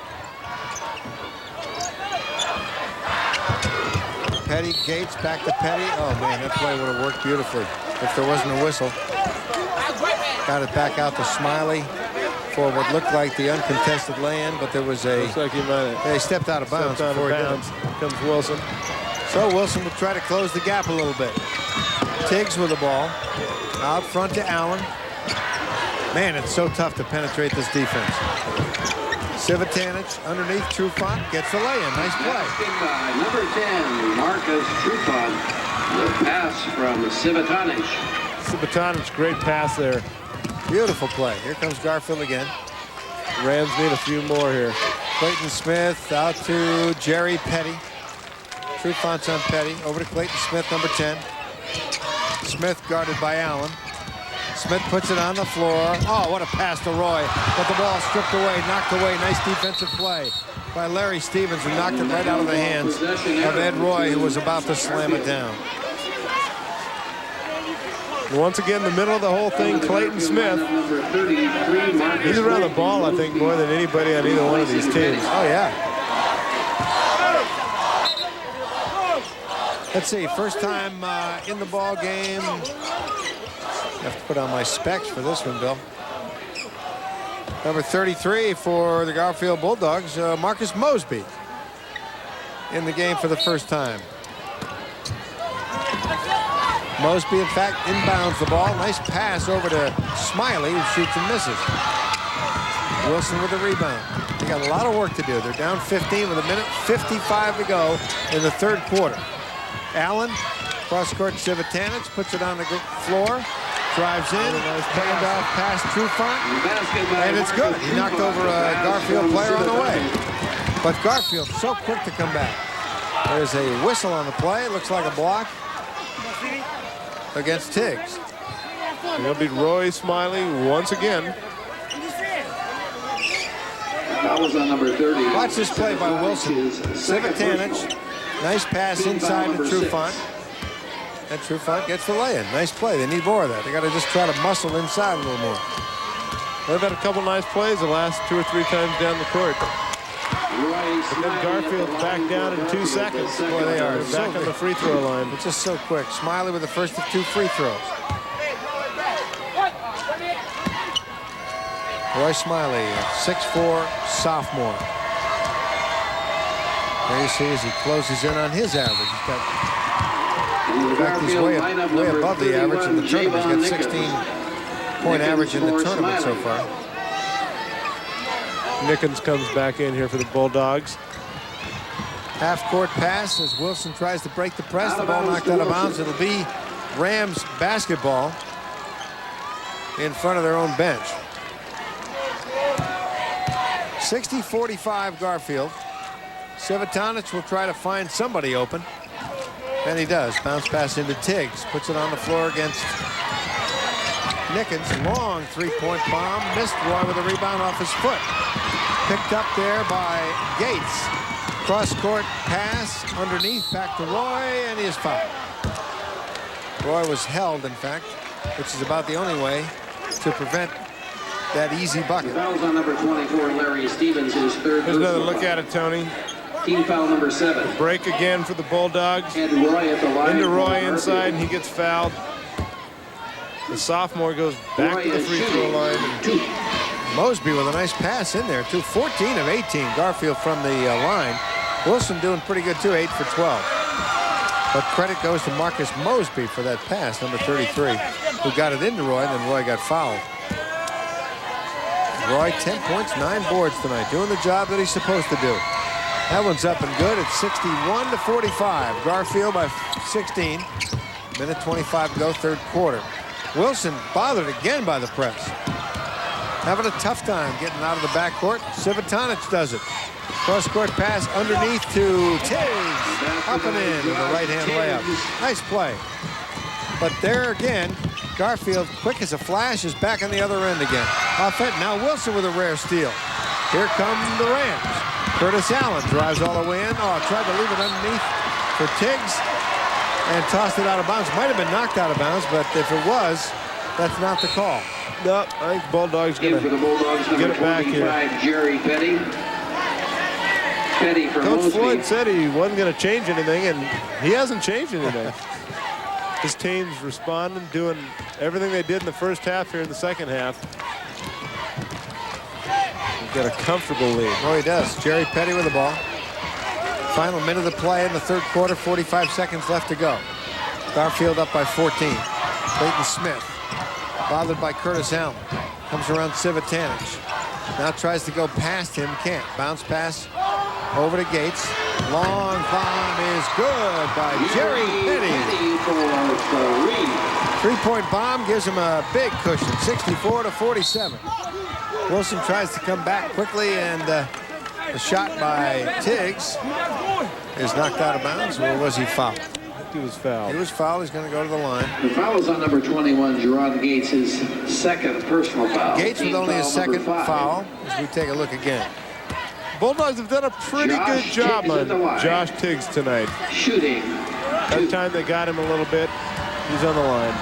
Petty, Gates, back to Petty. Oh, man, that play would have worked beautifully if there wasn't a whistle. Got it back out to Smiley for what looked like the uncontested lay-in, but there was a... Looks like he might have... They stepped out of bounds before he did it. Comes Wilson. So Wilson will try to close the gap a little bit. Tiggs with the ball. Out front to Allen. Man, it's so tough to penetrate this defense. Civitanich underneath. Trufant gets the lay-in. Nice play. Number 10, Marcus Trufant. The pass from Civitanich. Civitanich, great pass there. Beautiful play. Here comes Garfield again. Rams need a few more here. Clayton Smith out to Jerry Petty. Trufant's on Petty. Over to Clayton Smith, number 10. Smith guarded by Allen. Smith puts it on the floor. Oh, what a pass to Roy. But the ball stripped away, knocked away. Nice defensive play by Larry Stevens, who knocked it right out of the hands of Ed Roy, who was about to slam it down. Once again, in the middle of the whole thing, Clayton Smith. He's around the ball, I think, more than anybody on either one of these teams. Oh, yeah. Let's see, first time in the ball game. I have to put on my specs for this one, Bill. Number 33 for the Garfield Bulldogs, Marcus Mosby, in the game for the first time. Mosby, in fact, inbounds the ball. Nice pass over to Smiley, who shoots and misses. Wilson with the rebound. They got a lot of work to do. They're down 15 with 1:55 to go in the third quarter. Allen, cross-court Civitanich, puts it on the floor, drives in, handoff pass Trufant, and it's good. He knocked over a Garfield player on the way. But Garfield so quick to come back. There's a whistle on the play. It looks like a block against Tiggs. He'll beat Roy Smiley once again. That was on number 30. Watch this play by Wilson. Civitanich, nice pass inside to Trufant. And Trufant gets the lay-in. Nice play. They need more of that. They got to just try to muscle inside a little more. They've had a couple nice plays the last 2 or 3 times down the court. But then Garfield's back down in 2 seconds. Boy, they are back on the free throw line. It's just so quick. Smiley with the first of 2 free throws. Roy Smiley, 6'4", sophomore. There you see as he closes in on his average. He's got, in fact, he's way above the average in the tournament. He's got 16-point average in the tournament so far. Nickens comes back in here for the Bulldogs. Half-court pass as Wilson tries to break the press. The ball knocked out of bounds. It'll be Rams basketball in front of their own bench. 60-45 Garfield. Civitanich will try to find somebody open. And he does. Bounce pass into Tiggs. Puts it on the floor against Nickens. Long three-point bomb. Missed. Roy with a rebound off his foot. Picked up there by Gates. Cross-court pass underneath. Back to Roy, and he is fouled. Roy was held, in fact, which is about the only way to prevent that easy bucket. Fouls on number 24, Larry Stevens, his third. Here's another look at it, Tony. Team foul number 7. Break again for the Bulldogs. And Roy at the line. Into Roy inside, and he gets fouled. The sophomore goes back to the free throw line. Mosby with a nice pass in there, too. 14 of 18. Garfield from the line. Wilson doing pretty good, too, 8 for 12. But credit goes to Marcus Mosby for that pass, number 33, who got it into Roy, and then Roy got fouled. Roy, 10 points, 9 boards tonight, doing the job that he's supposed to do. That one's up and good. It's 61-45. Garfield by 16. Minute 25 to go, third quarter. Wilson bothered again by the press. Having a tough time getting out of the backcourt. Civitanich does it. Cross-court pass underneath to Tiggs. Up and in with a right-hand layup. Nice play. But there again, Garfield, quick as a flash, is back on the other end again. Offense. Now Wilson with a rare steal. Here come the Rams. Curtis Allen drives all the way in. Oh, tried to leave it underneath for Tiggs and tossed it out of bounds. Might have been knocked out of bounds, but if it was, that's not the call. No, I think Bulldogs going to get it back here. Jerry Petty. Petty for Coach Mosby. Floyd said he wasn't going to change anything, and he hasn't changed anything. This team's responding, doing everything they did in the first half here in the second half. He's got a comfortable lead. Oh, he does. Jerry Petty with the ball. Final minute of play in the third quarter, 45 seconds left to go. Garfield up by 14. Clayton Smith, bothered by Curtis Allen. Comes around Civitanich. Now tries to go past him, can't. Bounce pass over to Gates. Long bomb is good by Jerry Petty. Three-point bomb gives him a big cushion, 64-47. Wilson tries to come back quickly, and the shot by Tiggs is knocked out of bounds, or was he fouled? He was fouled. He was fouled. He's going to go to the line. The foul is on number 21, Jerron Gates, his second personal foul. Gates with only his second foul as we take a look again. Bulldogs have done a pretty good job on Josh Tiggs tonight. Shooting. That time they got him a little bit. He's on the line.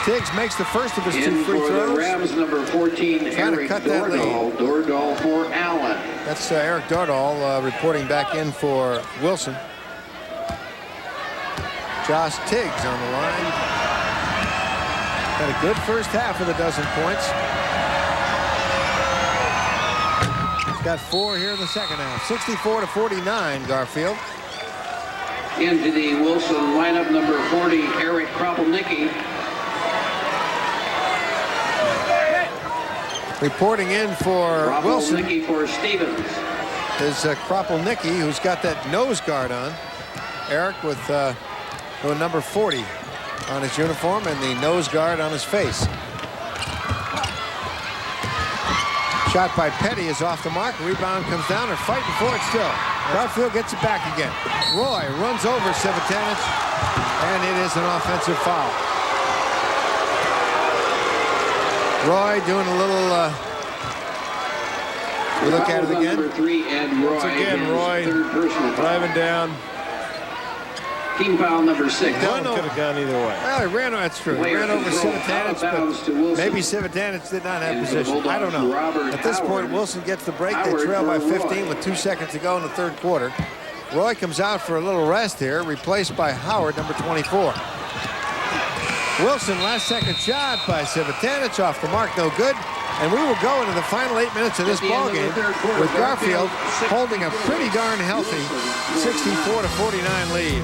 Tiggs makes the first of his In two free for throws. the Rams, number 14, Trying to Eric cut that lead. Dordahl for Allen. That's Eric Dordahl reporting back in for Wilson. Josh Tiggs on the line. Had a good first half with a dozen points. He's got 4 here in the second half. 64-49, Garfield. Into the Wilson lineup, number 40, Eric Kropelnicki. Reporting in for Wilson Kropelnicki for Stevens. is Kropelnicki, who's got that nose guard on. Eric with number 40 on his uniform and the nose guard on his face. Shot by Petty is off the mark. Rebound comes down. They're fighting for it still. Garfield gets it back again. Roy runs over Civitanich, and it is an offensive foul. Roy doing a little look at it again. Number 3, and Roy. Once again, Roy third personal foul. driving down. Team foul number 6. That one could have gone either way. Well, he ran, that's true. He ran over Civitanich, but maybe Civitanich did not have position. I don't know. At this point, Wilson gets the break. They trail by 15 with 2 seconds to go in the third quarter. Roy comes out for a little rest here, replaced by Howard, number 24. Wilson, last second shot by Civitanich, off the mark, no good. And we will go into the final 8 minutes of this ballgame with Garfield holding a pretty darn healthy 64-49 lead.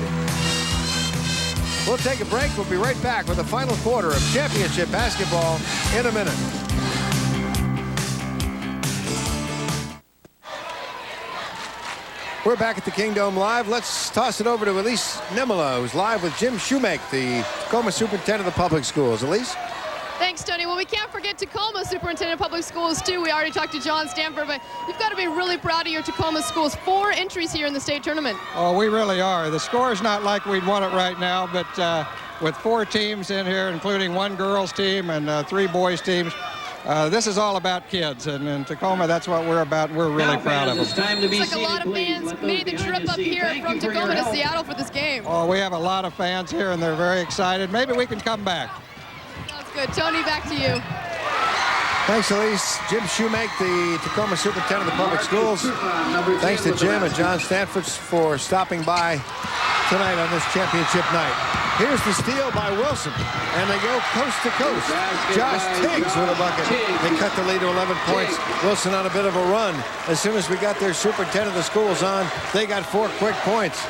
We'll take a break. We'll be right back with the final quarter of championship basketball in a minute. We're back at the Kingdome Live. Let's toss it over to Elise Nimala, who's live with Jim Shoemake, the Tacoma Superintendent of the Public Schools. Elise? Thanks, Tony. Well, we can't forget Tacoma Superintendent of Public Schools, too. We already talked to John Stanford, but you've got to be really proud of your Tacoma schools. 4 entries here in the state tournament. Oh, we really are. The score's not like we'd want it right now, but with 4 teams in here, including 1 girls team and 3 boys teams, this is all about kids, and in Tacoma, that's what we're about. We're really proud of them. It's like a lot of fans made the trip up here from Tacoma to Seattle for this game. Oh, we have a lot of fans here, and they're very excited. Maybe we can come back. Sounds good. Tony, back to you. Thanks, Elise. Jim Shoemake, the Tacoma Superintendent of the Public Schools. Thanks to Jim and John Stanford for stopping by tonight on this championship night. Here's the steal by Wilson, and they go coast to coast. Josh Tiggs with a bucket. They cut the lead to 11 points. Wilson on a bit of a run. As soon as we got their superintendent of the schools on, they got 4 quick points.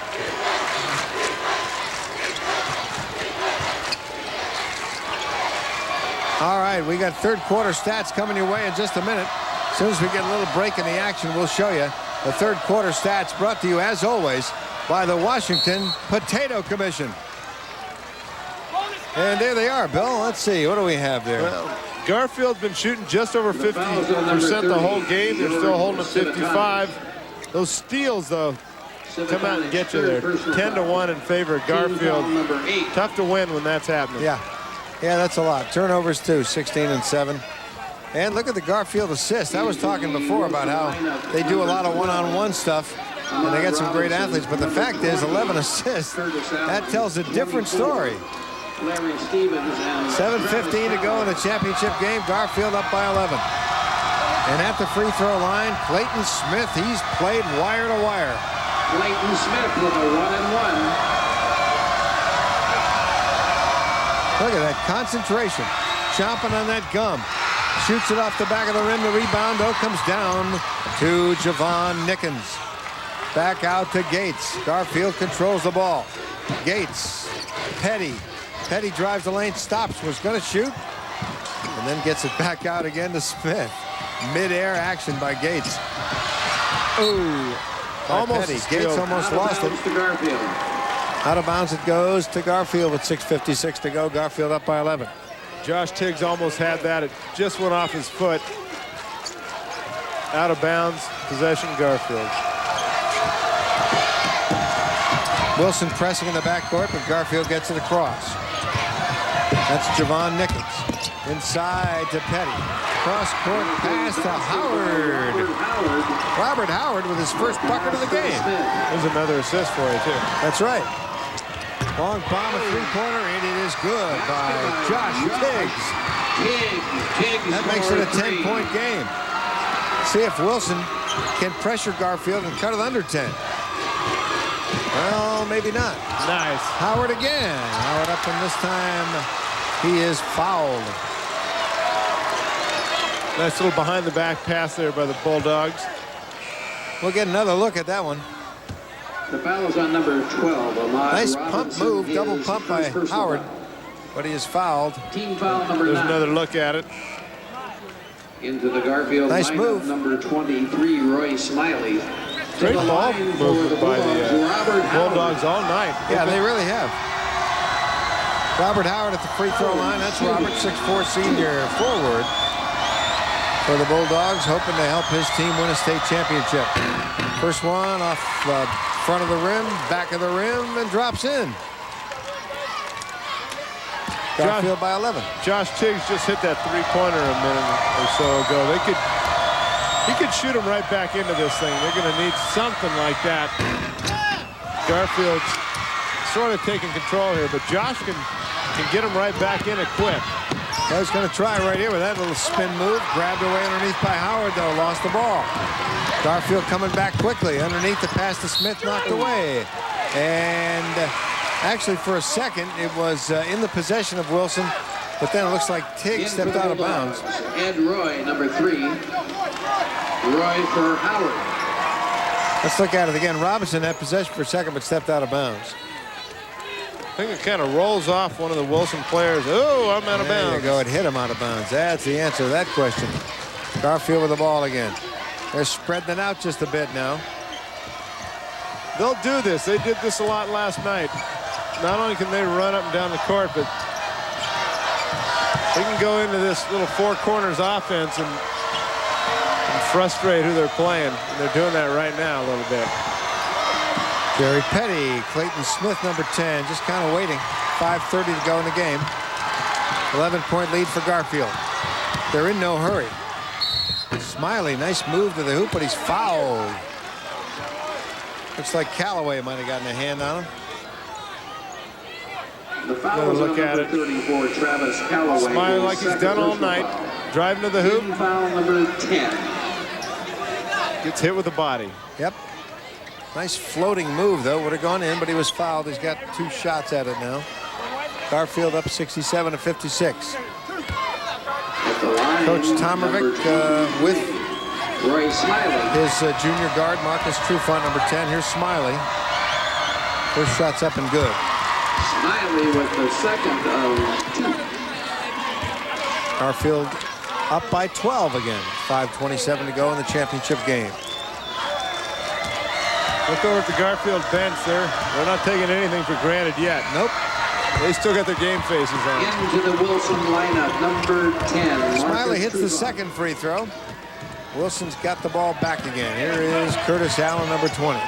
All right, we got third quarter stats coming your way in just a minute. As soon as we get a little break in the action, we'll show you the third quarter stats, brought to you, as always, by the Washington Potato Commission. And there they are, Bill. Let's see. What do we have there? Well, Garfield's been shooting just over 50% the whole game. They're still holding at 55. Those steals, though, come out and get you there. 10-1 in favor of Garfield. Tough to win when that's happening. Yeah, that's a lot. Turnovers, too, 16 and 7. And look at the Garfield assist. I was talking before about how they do a lot of one-on-one stuff, and they got some great athletes. But the fact is, 11 assists, that tells a different story. 7:15 to go in the championship game. Garfield up by 11. And at the free throw line, Clayton Smith, he's played wire to wire. Clayton Smith with a 1-and-1. Look at that concentration. Chomping on that gum. Shoots it off the back of the rim. The rebound, though, comes down to Javon Nickens. Back out to Gates. Garfield controls the ball. Gates. Petty. Petty drives the lane, stops, was going to shoot, and then gets it back out again to Smith. Mid-air action by Gates. Ooh. Almost. Gates almost lost it. Out of bounds it goes to Garfield with 6:56 to go. Garfield up by 11. Josh Tiggs almost had that. It just went off his foot. Out of bounds. Possession, Garfield. Wilson pressing in the backcourt, but Garfield gets it across. That's Javon Nickens. Inside to Petty. Cross-court pass to Howard. Robert Howard with his first bucket of the game. There's another assist for you, too. That's right. Long bomb, a three-pointer, and it is good by Josh Tiggs. That makes it a 10-point game. See if Wilson can pressure Garfield and cut it under 10. Well, maybe not. Nice. Howard again. Howard up, and this time he is fouled. Nice little behind-the-back pass there by the Bulldogs. We'll get another look at that one. The foul is on number 12. Nice pump move, double pump by Howard, but he is fouled. Team foul number 9. There's another look at it. Into the Garfield nice lineup, move. number 23, Roy Smiley. Great ball movement by the Bulldogs all night. Yeah, they really have. Robert Howard at the free throw line. That's Robert, 6'4" senior forward for the Bulldogs, hoping to help his team win a state championship. First one off the front of the rim, back of the rim, and drops in. Garfield by 11. Josh Tiggs just hit that three-pointer a minute or so ago. He could shoot him right back into this thing. They're going to need something like that. Garfield's sort of taking control here, but Josh can get him right back in it quick. He's going to try right here with that little spin move. Grabbed away underneath by Howard, though. Lost the ball. Garfield coming back quickly. Underneath the pass to Smith, knocked away. And actually, for a second, it was in the possession of Wilson, but then it looks like Tiggs stepped out of bounds. Ed Roy, number 3. Roy for Howard. Let's look at it again. Robinson had possession for a second, but stepped out of bounds. I think it kind of rolls off one of the Wilson players. Oh, I'm out of bounds. There you go. It hit him out of bounds. That's the answer to that question. Garfield with the ball again. They're spreading it out just a bit now. They'll do this. They did this a lot last night. Not only can they run up and down the court, but they can go into this little four corners offense and frustrate who they're playing. And they're doing that right now a little bit. Jerry Petty, Clayton Smith, number 10, just kind of waiting. 5:30 to go in the game. 11-point lead for Garfield. They're in no hurry. Smiley, nice move to the hoop, but he's fouled. Looks like Callaway might have gotten a hand on him. The foul is on number 34, Travis Callaway. Smiley like he's done all night. Driving to the hoop. Team foul number 10. Gets hit with the body. Yep. Nice floating move, though. Would have gone in, but he was fouled. He's got 2 shots at it now. Garfield up 67-56. Coach Tomovic with Roy Smiley. His junior guard, Marcus Trufant, number 10. Here's Smiley. First shot's up and good. Smiley with the second of 2. Garfield up by 12 again. 5:27 to go in the championship game. Look over at the Garfield bench there. They're not taking anything for granted yet. Nope. They still got their game faces on. Into the Wilson lineup, number 10. Smiley hits the second free throw. Wilson's got the ball back again. Here is Curtis Allen, number 20.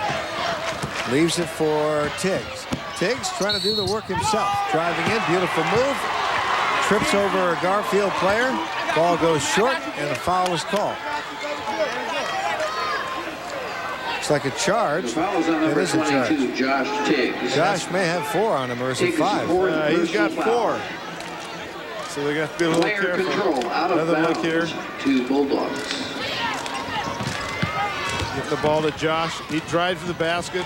Leaves it for Tiggs. Tiggs trying to do the work himself. Driving in, beautiful move. Trips over a Garfield player. Ball goes short, and a foul is called. Looks like a charge. The foul is on number 22, Josh Tiggs. Josh may have 4 on him, or is it 5? He's got 4. So they're going to have to be a little careful. Control out of Another look here. To Bulldogs. Getting the ball to Josh. He drives to the basket,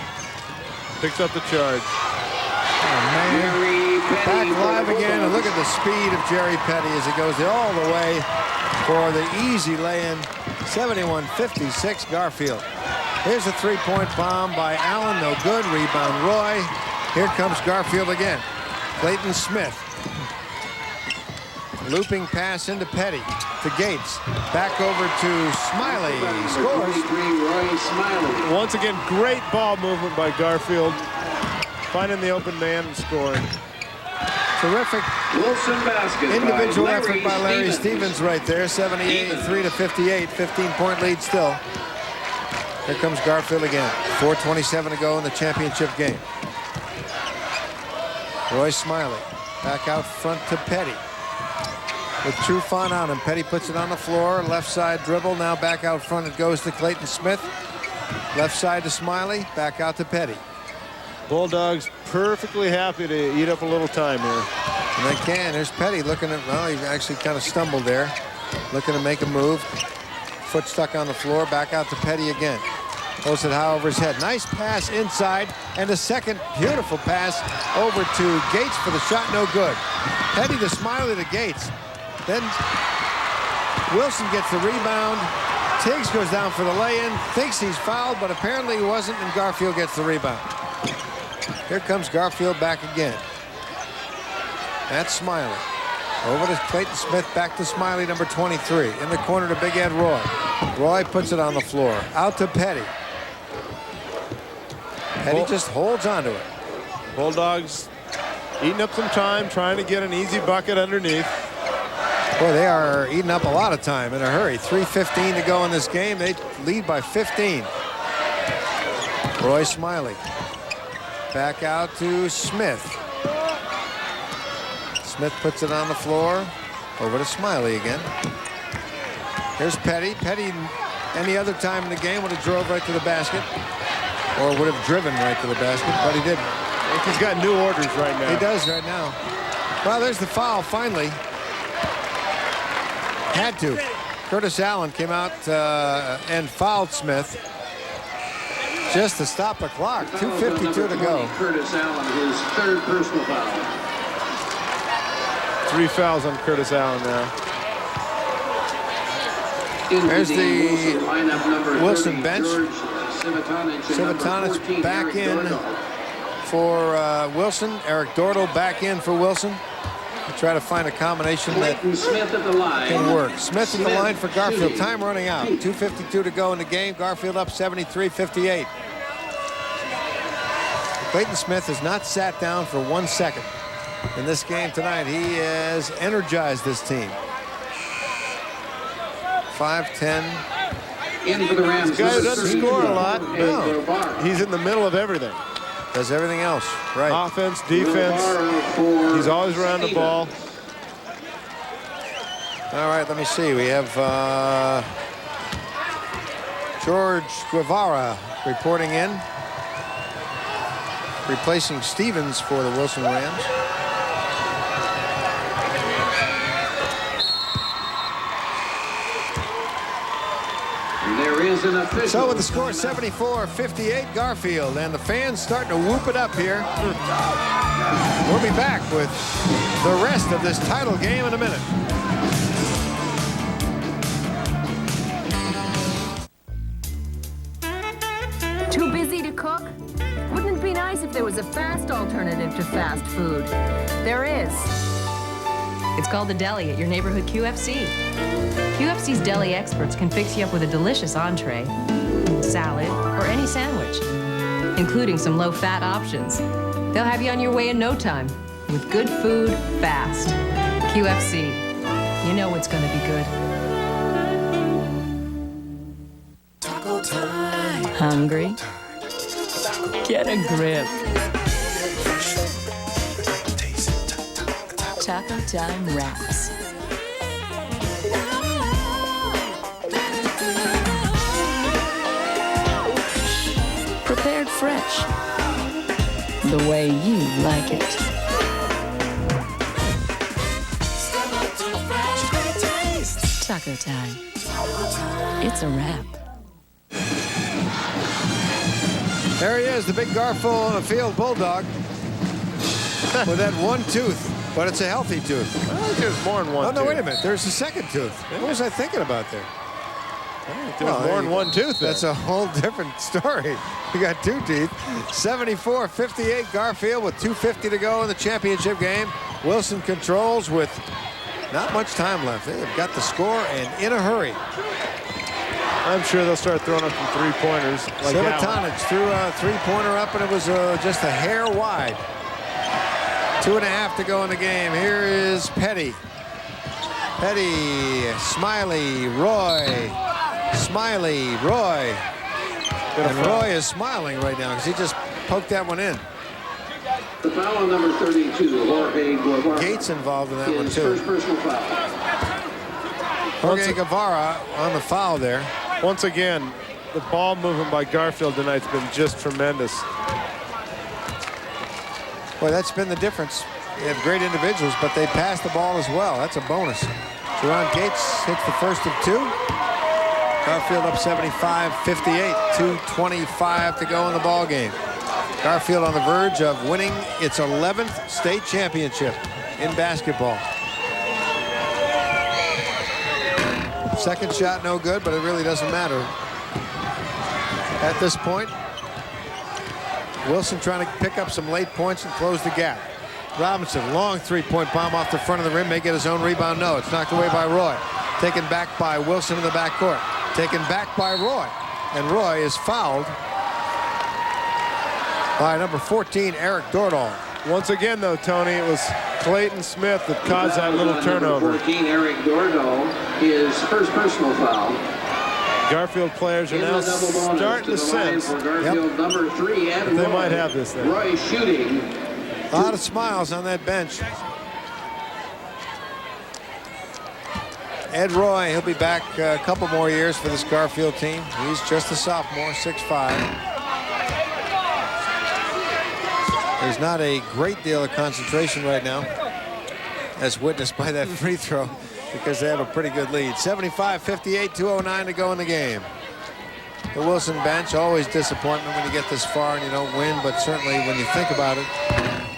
picks up the charge. Oh, man. Back live again, and look at the speed of Jerry Petty as he goes all the way for the easy lay-in. 71-56 Garfield. Here's a three-point bomb by Allen. No good. Rebound Roy. Here comes Garfield again. Clayton Smith. Looping pass into Petty to Gates. Back over to Smiley. Scores. Once again, great ball movement by Garfield. Finding the open man and scoring. Terrific individual effort by Larry Stevens right there. 78-3-58. 15-point lead still. Here comes Garfield again. 4:27 to go in the championship game. Roy Smiley back out front to Petty. With true fun on him. Petty puts it on the floor. Left side dribble. Now back out front it goes to Clayton Smith. Left side to Smiley. Back out to Petty. Bulldogs perfectly happy to eat up a little time here. And they can. There's Petty looking at, well, he actually kind of stumbled there. Looking to make a move. Foot stuck on the floor. Back out to Petty again. Holds it high over his head. Nice pass inside. And a second beautiful pass over to Gates for the shot. No good. Petty to Smiley to Gates. Then Wilson gets the rebound. Tiggs goes down for the lay-in. Thinks he's fouled, but apparently he wasn't, and Garfield gets the rebound. Here comes Garfield back again. That's Smiley. Over to Clayton Smith, back to Smiley, number 23. In the corner to Big Ed Roy. Roy puts it on the floor. Out to Petty. Petty just holds onto it. Bulldogs eating up some time, trying to get an easy bucket underneath. Boy, they are eating up a lot of time in a hurry. 3:15 to go in this game. They lead by 15. Roy Smiley. Back out to Smith. Smith puts it on the floor. Over to Smiley again. Here's Petty. Petty, any other time in the game, would have drove right to the basket. Or would have driven right to the basket, but he didn't. I think he's got new orders right now. He does right now. Well, there's the foul finally. Had to. Curtis Allen came out and fouled Smith. Just to stop the clock. 2:52 to go. Curtis Allen, his third personal foul. 3 fouls on Curtis Allen now. There's the Wilson bench. Civitanich back in for Wilson. Eric Dortle back in for Wilson. To try to find a combination that can work. Smith at the line for Garfield. Time running out. 2:52 to go in the game. Garfield up 73-58. Clayton Smith has not sat down for 1 second in this game tonight. He has energized this team. 5'10". In for the Rams. This guy doesn't score a lot. No. He's in the middle of everything. Does everything else. Right. Offense, defense. He's always around the ball. All right, let me see. We have George Guevara reporting in, replacing Stevens for the Wilson Rams. There is an official. So with the score 74-58 Garfield, and the fans starting to whoop it up here. We'll be back with the rest of this title game in a minute. Too busy to cook? Wouldn't it be nice if there was a fast alternative to fast food? There is. It's called the Deli at your neighborhood QFC. QFC's deli experts can fix you up with a delicious entree, salad, or any sandwich, including some low-fat options. They'll have you on your way in no time with good food fast. QFC. You know it's going to be good. Taco time. Hungry? Get a grip. Taco Time wraps. Prepared fresh, the way you like it. Taco Time. It's a wrap. There he is, the big Garfield Bulldog with that one tooth, but it's a healthy tooth. I think there's more than one tooth. Oh, no, wait a minute. There's a second tooth. What was I thinking about there? There's more than one tooth there. That's a whole different story. You got two teeth. 74-58 Garfield with 2:50 to go in the championship game. Wilson controls with not much time left. They've got the score and in a hurry. I'm sure they'll start throwing up some three-pointers. Like Civitanich threw a three-pointer up, and it was just a hair wide. 2.5 to go in the game. Here is Petty. Petty, Smiley, Roy. Smiley, Roy. And Roy is smiling right now because he just poked that one in. The foul on number 32, Jorge Guevara. Gates involved in that one, too. First personal foul. Jorge Guevara on the foul there. Once again, the ball movement by Garfield tonight's been just tremendous. Boy, that's been the difference. They have great individuals, but they pass the ball as well. That's a bonus. Jerron Gates hits the first of two. Garfield up 75-58. 2:25 to go in the ball game. Garfield on the verge of winning its 11th state championship in basketball. Second shot no good, but it really doesn't matter. At this point, Wilson trying to pick up some late points and close the gap. Robinson, long three-point bomb off the front of the rim, may get his own rebound. No, it's knocked away by Roy. Taken back by Wilson in the backcourt. Taken back by Roy. And Roy is fouled by number 14, Eric Dordahl. Once again, though, Tony, it was Clayton Smith that caused that little turnover. 14, Eric Dordahl, his first personal foul. Garfield players are now starting to sense Number 3, that they might have this thing. Roy shooting. A lot of smiles on that bench. Ed Roy, he'll be back a couple more years for this Garfield team. He's just a sophomore, 6'5". There's not a great deal of concentration right now, as witnessed by that free throw, because they have a pretty good lead. 75-58, 2:09 to go in the game. The Wilson bench, always disappointment when you get this far and you don't win, but certainly when you think about it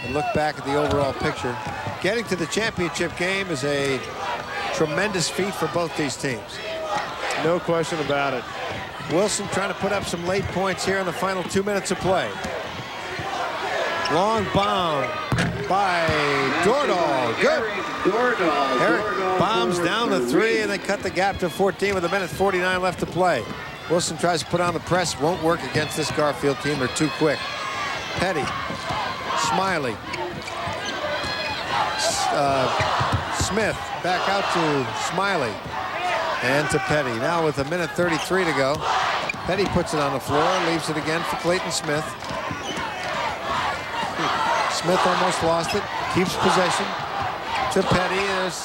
and look back at the overall picture, getting to the championship game is a tremendous feat for both these teams. No question about it. Wilson trying to put up some late points here in the final 2 minutes of play. Long bomb by Dordahl. Good. Eric bombs down the three, and they cut the gap to 14 with 1:49 left to play. Wilson tries to put on the press. Won't work against this Garfield team. They're too quick. Petty. Smiley. Smith back out to Smiley and to Petty. Now with 1:33 to go. Petty puts it on the floor and leaves it again for Clayton Smith. Smith almost lost it. Keeps possession to Petty. There's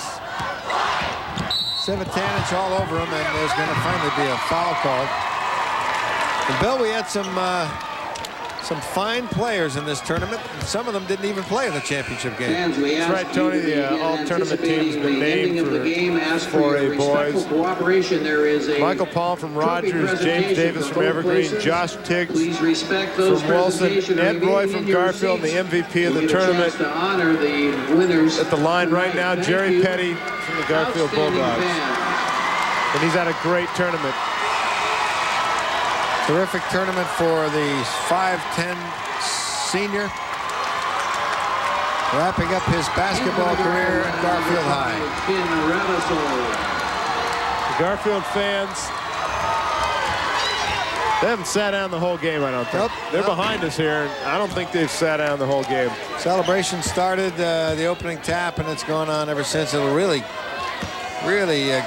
Civitanich all over him, and there's going to finally be a foul called. And Bill, we had some fine players in this tournament, and some of them didn't even play in the championship game. That's right, Tony. The all-tournament team's been named for 4A boys. Cooperation. There is a Michael Paul from Rogers, James Davis from Evergreen, Josh Tiggs from Wilson, Ed Roy from Garfield, the MVP of the tournament. To honor the winners at the line right now, Jerry Petty from the Garfield Bulldogs. And he's had a great tournament. Terrific tournament for the 5'10" senior. Wrapping up his basketball career at Garfield High. The Garfield fans, they haven't sat down the whole game, I don't think. They're behind us here, and I don't think they've sat down the whole game. Celebration started the opening tap, and it's gone on ever since. It'll really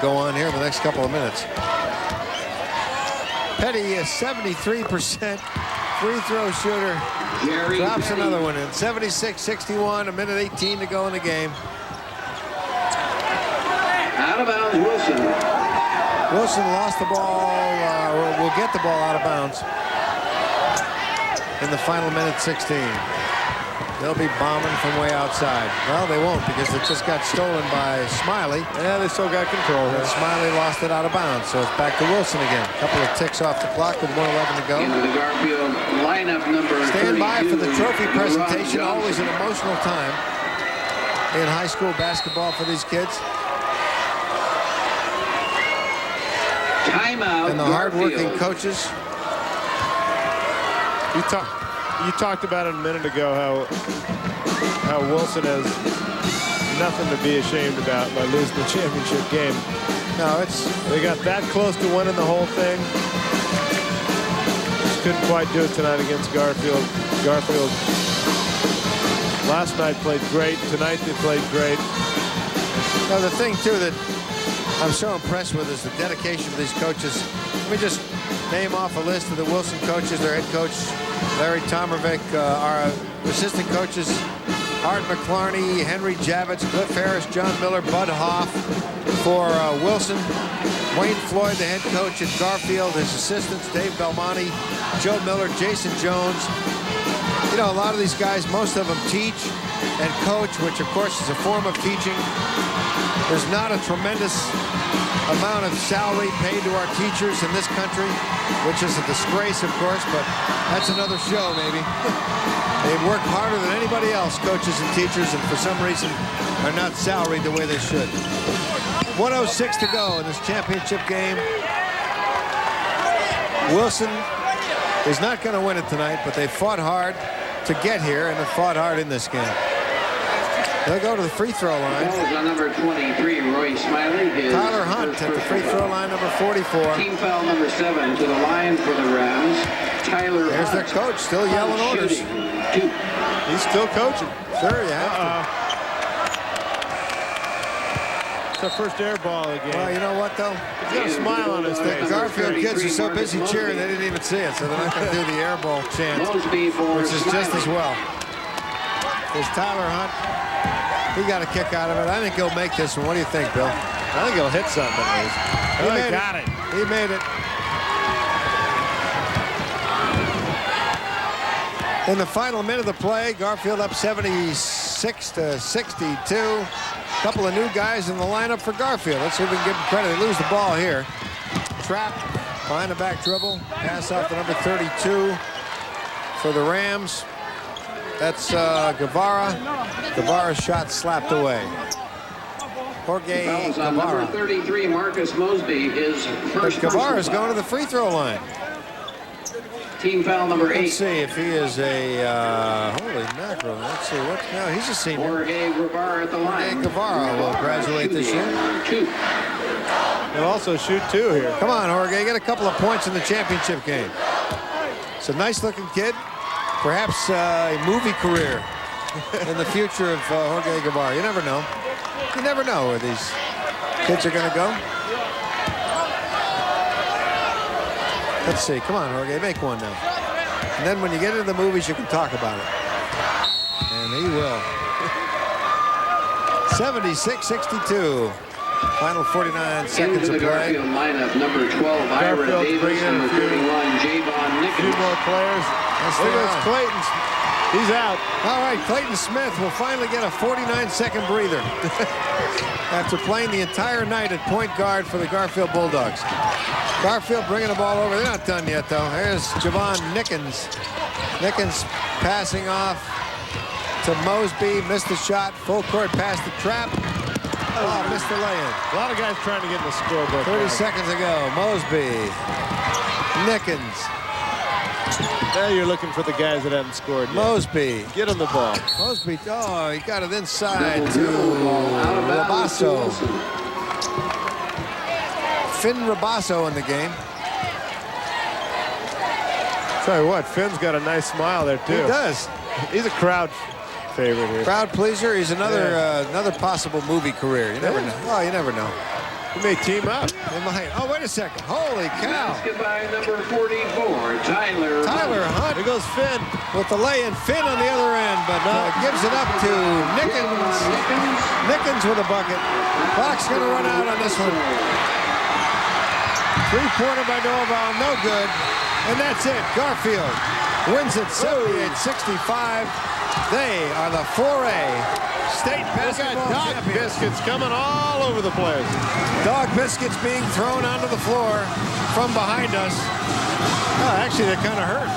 go on here in the next couple of minutes. Petty is 73% free throw shooter. Drops another one in. 76-61, 1:18 to go in the game. Out of bounds, Wilson. Wilson lost the ball, will get the ball out of bounds in the final minute 16. They'll be bombing from way outside. Well, they won't, because it just got stolen by Smiley. Yeah, they still got control. And Smiley lost it out of bounds, so it's back to Wilson again. A couple of ticks off the clock with 1:11 to go. Into the Garfield lineup. lineup number Stand by for the 32, trophy presentation. Johnson. Always an emotional time in high school basketball for these kids. Timeout. And the hard-working Garfield. coaches. You talked about it a minute ago how Wilson has nothing to be ashamed about by losing the championship game. No, they got that close to winning the whole thing. Just couldn't quite do it tonight against Garfield. Garfield last night played great. Tonight they played great. Now the thing too that I'm so impressed with is the dedication of these coaches. Let me just name off a list of the Wilson coaches. Their head coach, Larry Tomervik, our assistant coaches, Art McClarney, Henry Javits, Cliff Harris, John Miller, Bud Hoff. For Wilson, Wayne Floyd, the head coach at Garfield, his assistants, Dave Belmonte, Joe Miller, Jason Jones. You know, a lot of these guys, most of them teach and coach, which of course is a form of teaching. There's not a tremendous amount of salary paid to our teachers in this country, which is a disgrace, of course, but that's another show, maybe. They work harder than anybody else, coaches and teachers, and for some reason are not salaried the way they should. 1:06 to go in this championship game. Wilson is not going to win it tonight, but they fought hard to get here, and have fought hard in this game. They'll go to the free throw line. Fouls on number 23, Roy Smiley. His Tyler Hunt at the free throw line, number 44. Team foul number 7 to the line for the Rams. Tyler There's Hunt. their coach, still yelling orders. He's still coaching. Sure, you have to. It's the first air ball of the game. Well, you know what, though? He's got a smile on his face. The Garfield kids are so busy cheering they didn't even see it, so they're not going to do the air ball chant, which is just as well. There's Tyler Hunt. He got a kick out of it. I think he'll make this one. What do you think, Bill? I think he'll hit something. He got it. He made it. In the final minute of the play, Garfield up 76 to 62. A couple of new guys in the lineup for Garfield. Let's see if we can give them credit. They lose the ball here. Trap behind the back dribble. Pass off to number 32 for the Rams. That's Guevara. Guevara's shot slapped away. Jorge Fouls on number Guevara. 33, Marcus Mosby, his first Guevara's personal going to the free throw line. Team foul number 8. Let's see if he is a holy mackerel. Let's see what. No, he's a senior. Jorge Guevara at the line. Jorge Guevara will graduate this year. 2. He'll also shoot 2 here. Come on, Jorge, get a couple of points in the championship game. It's a nice-looking kid. Perhaps a movie career in the future of Jorge Guevara. You never know. You never know where these kids are going to go. Let's see. Come on, Jorge. Make one now. And then when you get into the movies, you can talk about it. And he will. 76-62. Final 49 seconds Into of the play. Garfield lineup, number 12, Ira Garfield's Davis, bringing in number a few- 31, Javon A few Nichols. more players. Look at Clayton. He's out. All right, Clayton Smith will finally get a 49-second breather after playing the entire night at point guard for the Garfield Bulldogs. Garfield bringing the ball over. They're not done yet, though. Here's Javon Nickens. Nickens passing off to Mosby. Missed the shot. Full court pass to Trap. Oh, missed the lay-in. A lot of guys trying to get in the scorebook. 30 seconds ago. Mosby. Nickens. Now you're looking for the guys that haven't scored yet. Mosby. Get him the ball. Mosby. Oh, he got it inside Double to dribble ball out of bounds to Rabasso. Wilson. Finn Rabasso in the game. Tell you what, Finn's got a nice smile there, too. He does. He's a crowd favorite here. Crowd pleaser. He's another another possible movie career. You never know. Oh, you never know. He may team up. They might. Oh, wait a second. Holy cow. Basket by number 44, Tyler. Tyler Hunt. Here goes Finn. With the lay-in. Finn on the other end, but gives it up to Nickens. Nickens with a bucket. Clock's going to run out on this one. Three-pointer by Norval. No good. And that's it. Garfield wins it 78-65. They are the 4A state basketball Dog champions. biscuits coming all over the place. Dog biscuits being thrown onto the floor from behind us. Oh, actually, they're kind of hurt.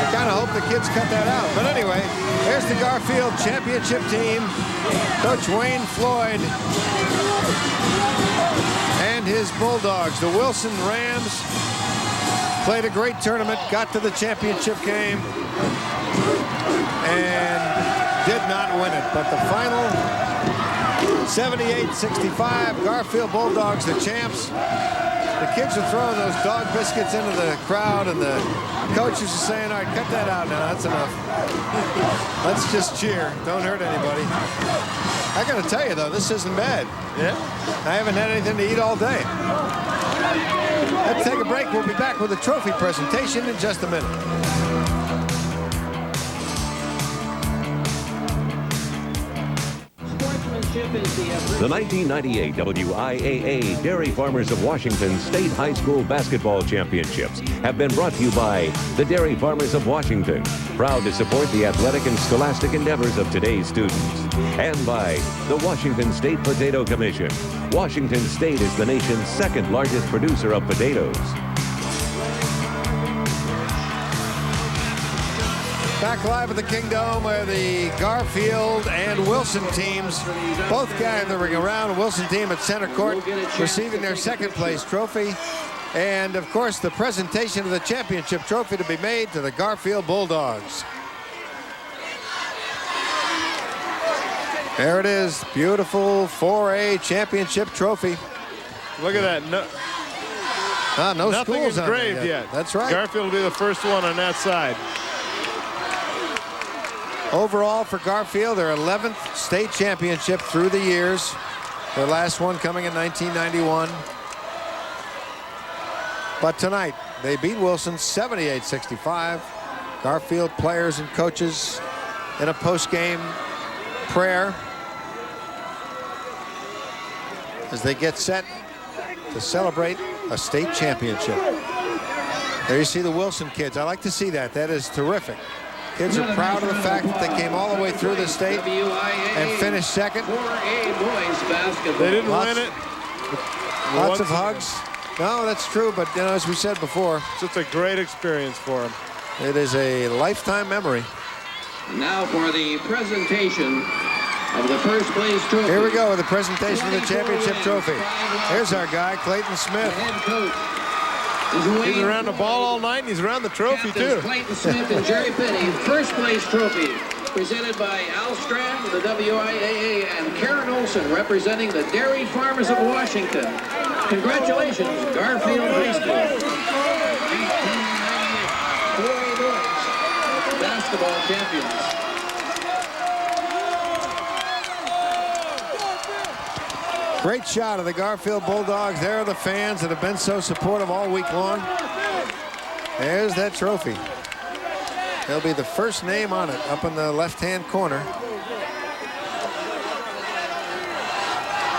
I kind of hope the kids cut that out. But anyway, there's the Garfield championship team. Coach Wayne Floyd and his Bulldogs. The Wilson Rams played a great tournament, got to the championship game, and did not win it. But the final, 78-65, Garfield Bulldogs, the champs. The kids are throwing those dog biscuits into the crowd, and the coaches are saying, all right, cut that out now, that's enough. Let's just cheer, don't hurt anybody. I gotta tell you though, this isn't bad. Yeah? I haven't had anything to eat all day. Let's take a break, we'll be back with a trophy presentation in just a minute. The 1998 WIAA Dairy Farmers of Washington State High School Basketball Championships have been brought to you by the Dairy Farmers of Washington, proud to support the athletic and scholastic endeavors of today's students, and by the Washington State Potato Commission. Washington State is the nation's second largest producer of potatoes. Back live at the Kingdome where the Garfield and Wilson teams both gathering around. The Wilson team at center court receiving their second place trophy. And of course the presentation of the championship trophy to be made to the Garfield Bulldogs. There it is, beautiful 4A championship trophy. Look at that. No nothing schools engraved on yet. That's right. Garfield will be the first one on that side. Overall for Garfield, their 11th state championship through the years. Their last one coming in 1991. But tonight, they beat Wilson 78-65. Garfield players and coaches in a post-game prayer as they get set to celebrate a state championship. There you see the Wilson kids. I like to see that. That is terrific. Kids are proud of the fact that they came all the way through the state and finished second. They didn't win it. Lots of hugs. No, that's true, but you know, as we said before, it's a great experience for them. It is a lifetime memory. Now for the presentation of the first place trophy. Here we go with the presentation of the championship trophy. Here's our guy, Clayton Smith. He's around the ball all night, and he's around the trophy, too. Clayton Smith and Jerry Petty, first place trophy, presented by Al Strand of the WIAA and Karen Olson, representing the Dairy Farmers of Washington. Congratulations, Garfield High School. 4A boys, basketball champions. Great shot of the Garfield Bulldogs. There are the fans that have been so supportive all week long. There's that trophy. There'll be the first name on it up in the left-hand corner.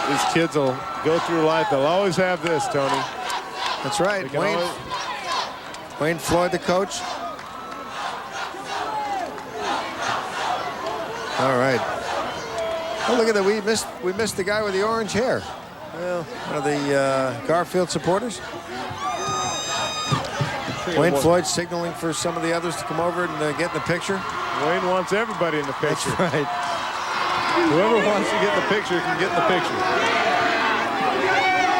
These kids will go through life. They'll always have this, Tony. That's right. Wayne Floyd, the coach. All right. Oh, look at that. We missed the guy with the orange hair. Well, one of the Garfield supporters. Wayne Floyd signaling for some of the others to come over and get in the picture. Wayne wants everybody in the picture. That's right. Whoever wants to get in the picture can get in the picture.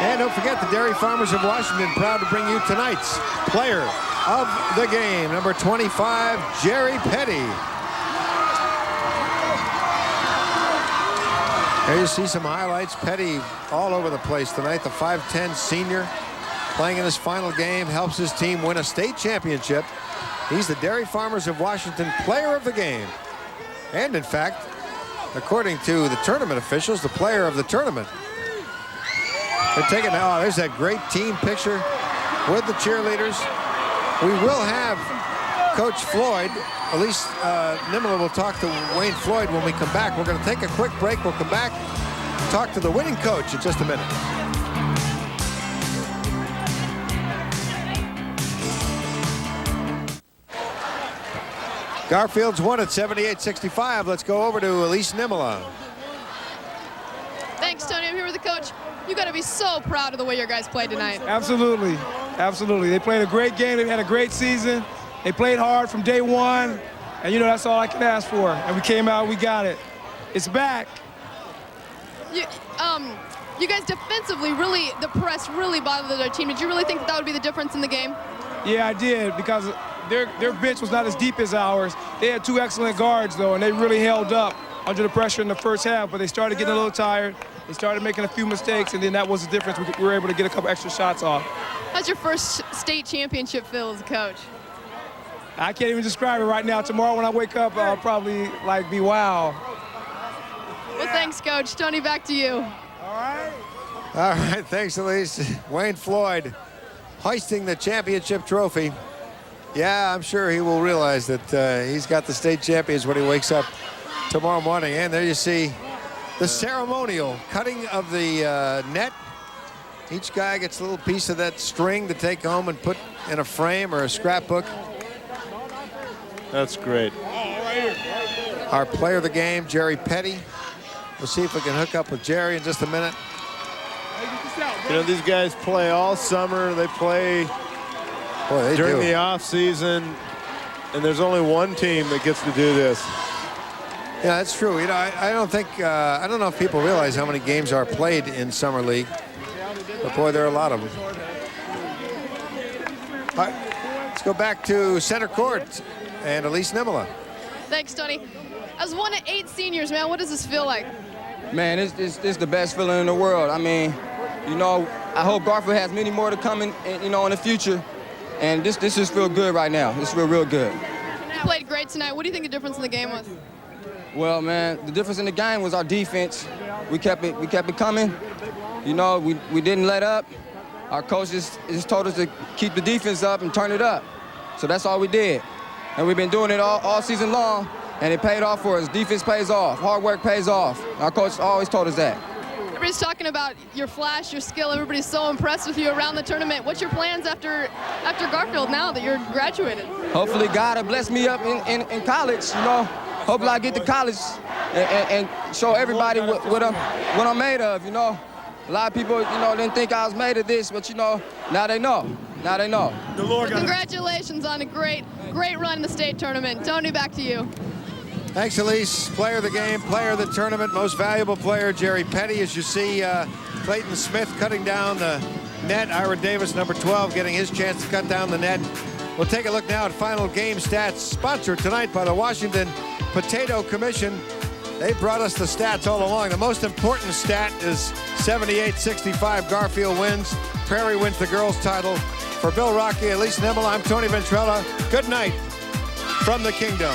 And don't forget, the Dairy Farmers of Washington proud to bring you tonight's player of the game, number 25, Jerry Petty. There you see some highlights. Petty all over the place tonight. The 5'10 senior playing in his final game, helps his team win a state championship. He's the Dairy Farmers of Washington player of the game. And in fact, according to the tournament officials, the player of the tournament. They're taking, oh, there's that great team picture with the cheerleaders. We will have Coach Floyd, at least Nimela will talk to Wayne Floyd when we come back. We're going to take a quick break. We'll come back, talk to the winning coach in just a minute. Garfield's won at 78-65. Let's go over to Elise Nimela. Thanks, Tony. I'm here with the coach. You got to be so proud of the way your guys played tonight. Absolutely. Absolutely. They played a great game. They've had a great season. They played hard from day one, and, you know, that's all I can ask for. And we came out, we got it. It's back. You guys defensively, really, the press really bothered their team. Did you really think that would be the difference in the game? Yeah, I did, because their bench was not as deep as ours. They had 2 excellent guards, though, and they really held up under the pressure in the first half, but they started getting a little tired. They started making a few mistakes, and then that was the difference. We were able to get a couple extra shots off. How's your first state championship feel as a coach? I can't even describe it right now. Tomorrow when I wake up, I'll probably, be wow. Well, thanks, Coach. Tony, back to you. All right, thanks, Elise. Wayne Floyd hoisting the championship trophy. Yeah, I'm sure he will realize that he's got the state champions when he wakes up tomorrow morning. And there you see the ceremonial cutting of the net. Each guy gets a little piece of that string to take home and put in a frame or a scrapbook. That's great. Our player of the game, Jerry Petty. We'll see if we can hook up with Jerry in just a minute. You know, these guys play all summer. They play during the off season, and there's only one team that gets to do this. Yeah, that's true. You know, I don't think I don't know if people realize how many games are played in summer league, but boy, there are a lot of them. All right, let's go back to center court and Elise Nimela. Thanks, Tony. As one of 8 seniors, man, what does this feel like? Man, it's the best feeling in the world. I mean, you know, I hope Garfield has many more to come in the future. And this just feel good right now. This feel real good. You played great tonight. What do you think the difference in the game was? Well, man, the difference in the game was our defense. We kept it coming. You know, we didn't let up. Our coach just told us to keep the defense up and turn it up. So that's all we did. And we've been doing it all season long, and it paid off for us. Defense pays off. Hard work pays off. Our coach always told us that. Everybody's talking about your flash, your skill. Everybody's so impressed with you around the tournament. What's your plans after Garfield now that you're graduated? Hopefully God will bless me up in college, you know. Hopefully I get to college and show everybody what I'm made of, you know. A lot of people, you know, didn't think I was made of this, but, you know, now they know. Now they know. Congratulations on a great run in the state tournament. Tony, back to you. Thanks, Elise. Player of the game, player of the tournament, most valuable player, Jerry Petty. As you see, Clayton Smith cutting down the net. Ira Davis, number 12, getting his chance to cut down the net. We'll take a look now at final game stats, sponsored tonight by the Washington Potato Commission. They brought us the stats all along. The most important stat is 78-65. Garfield wins. Prairie wins the girls' title. For Bill Rocky, Elise Nimel, I'm Tony Ventrella. Good night from the Kingdome.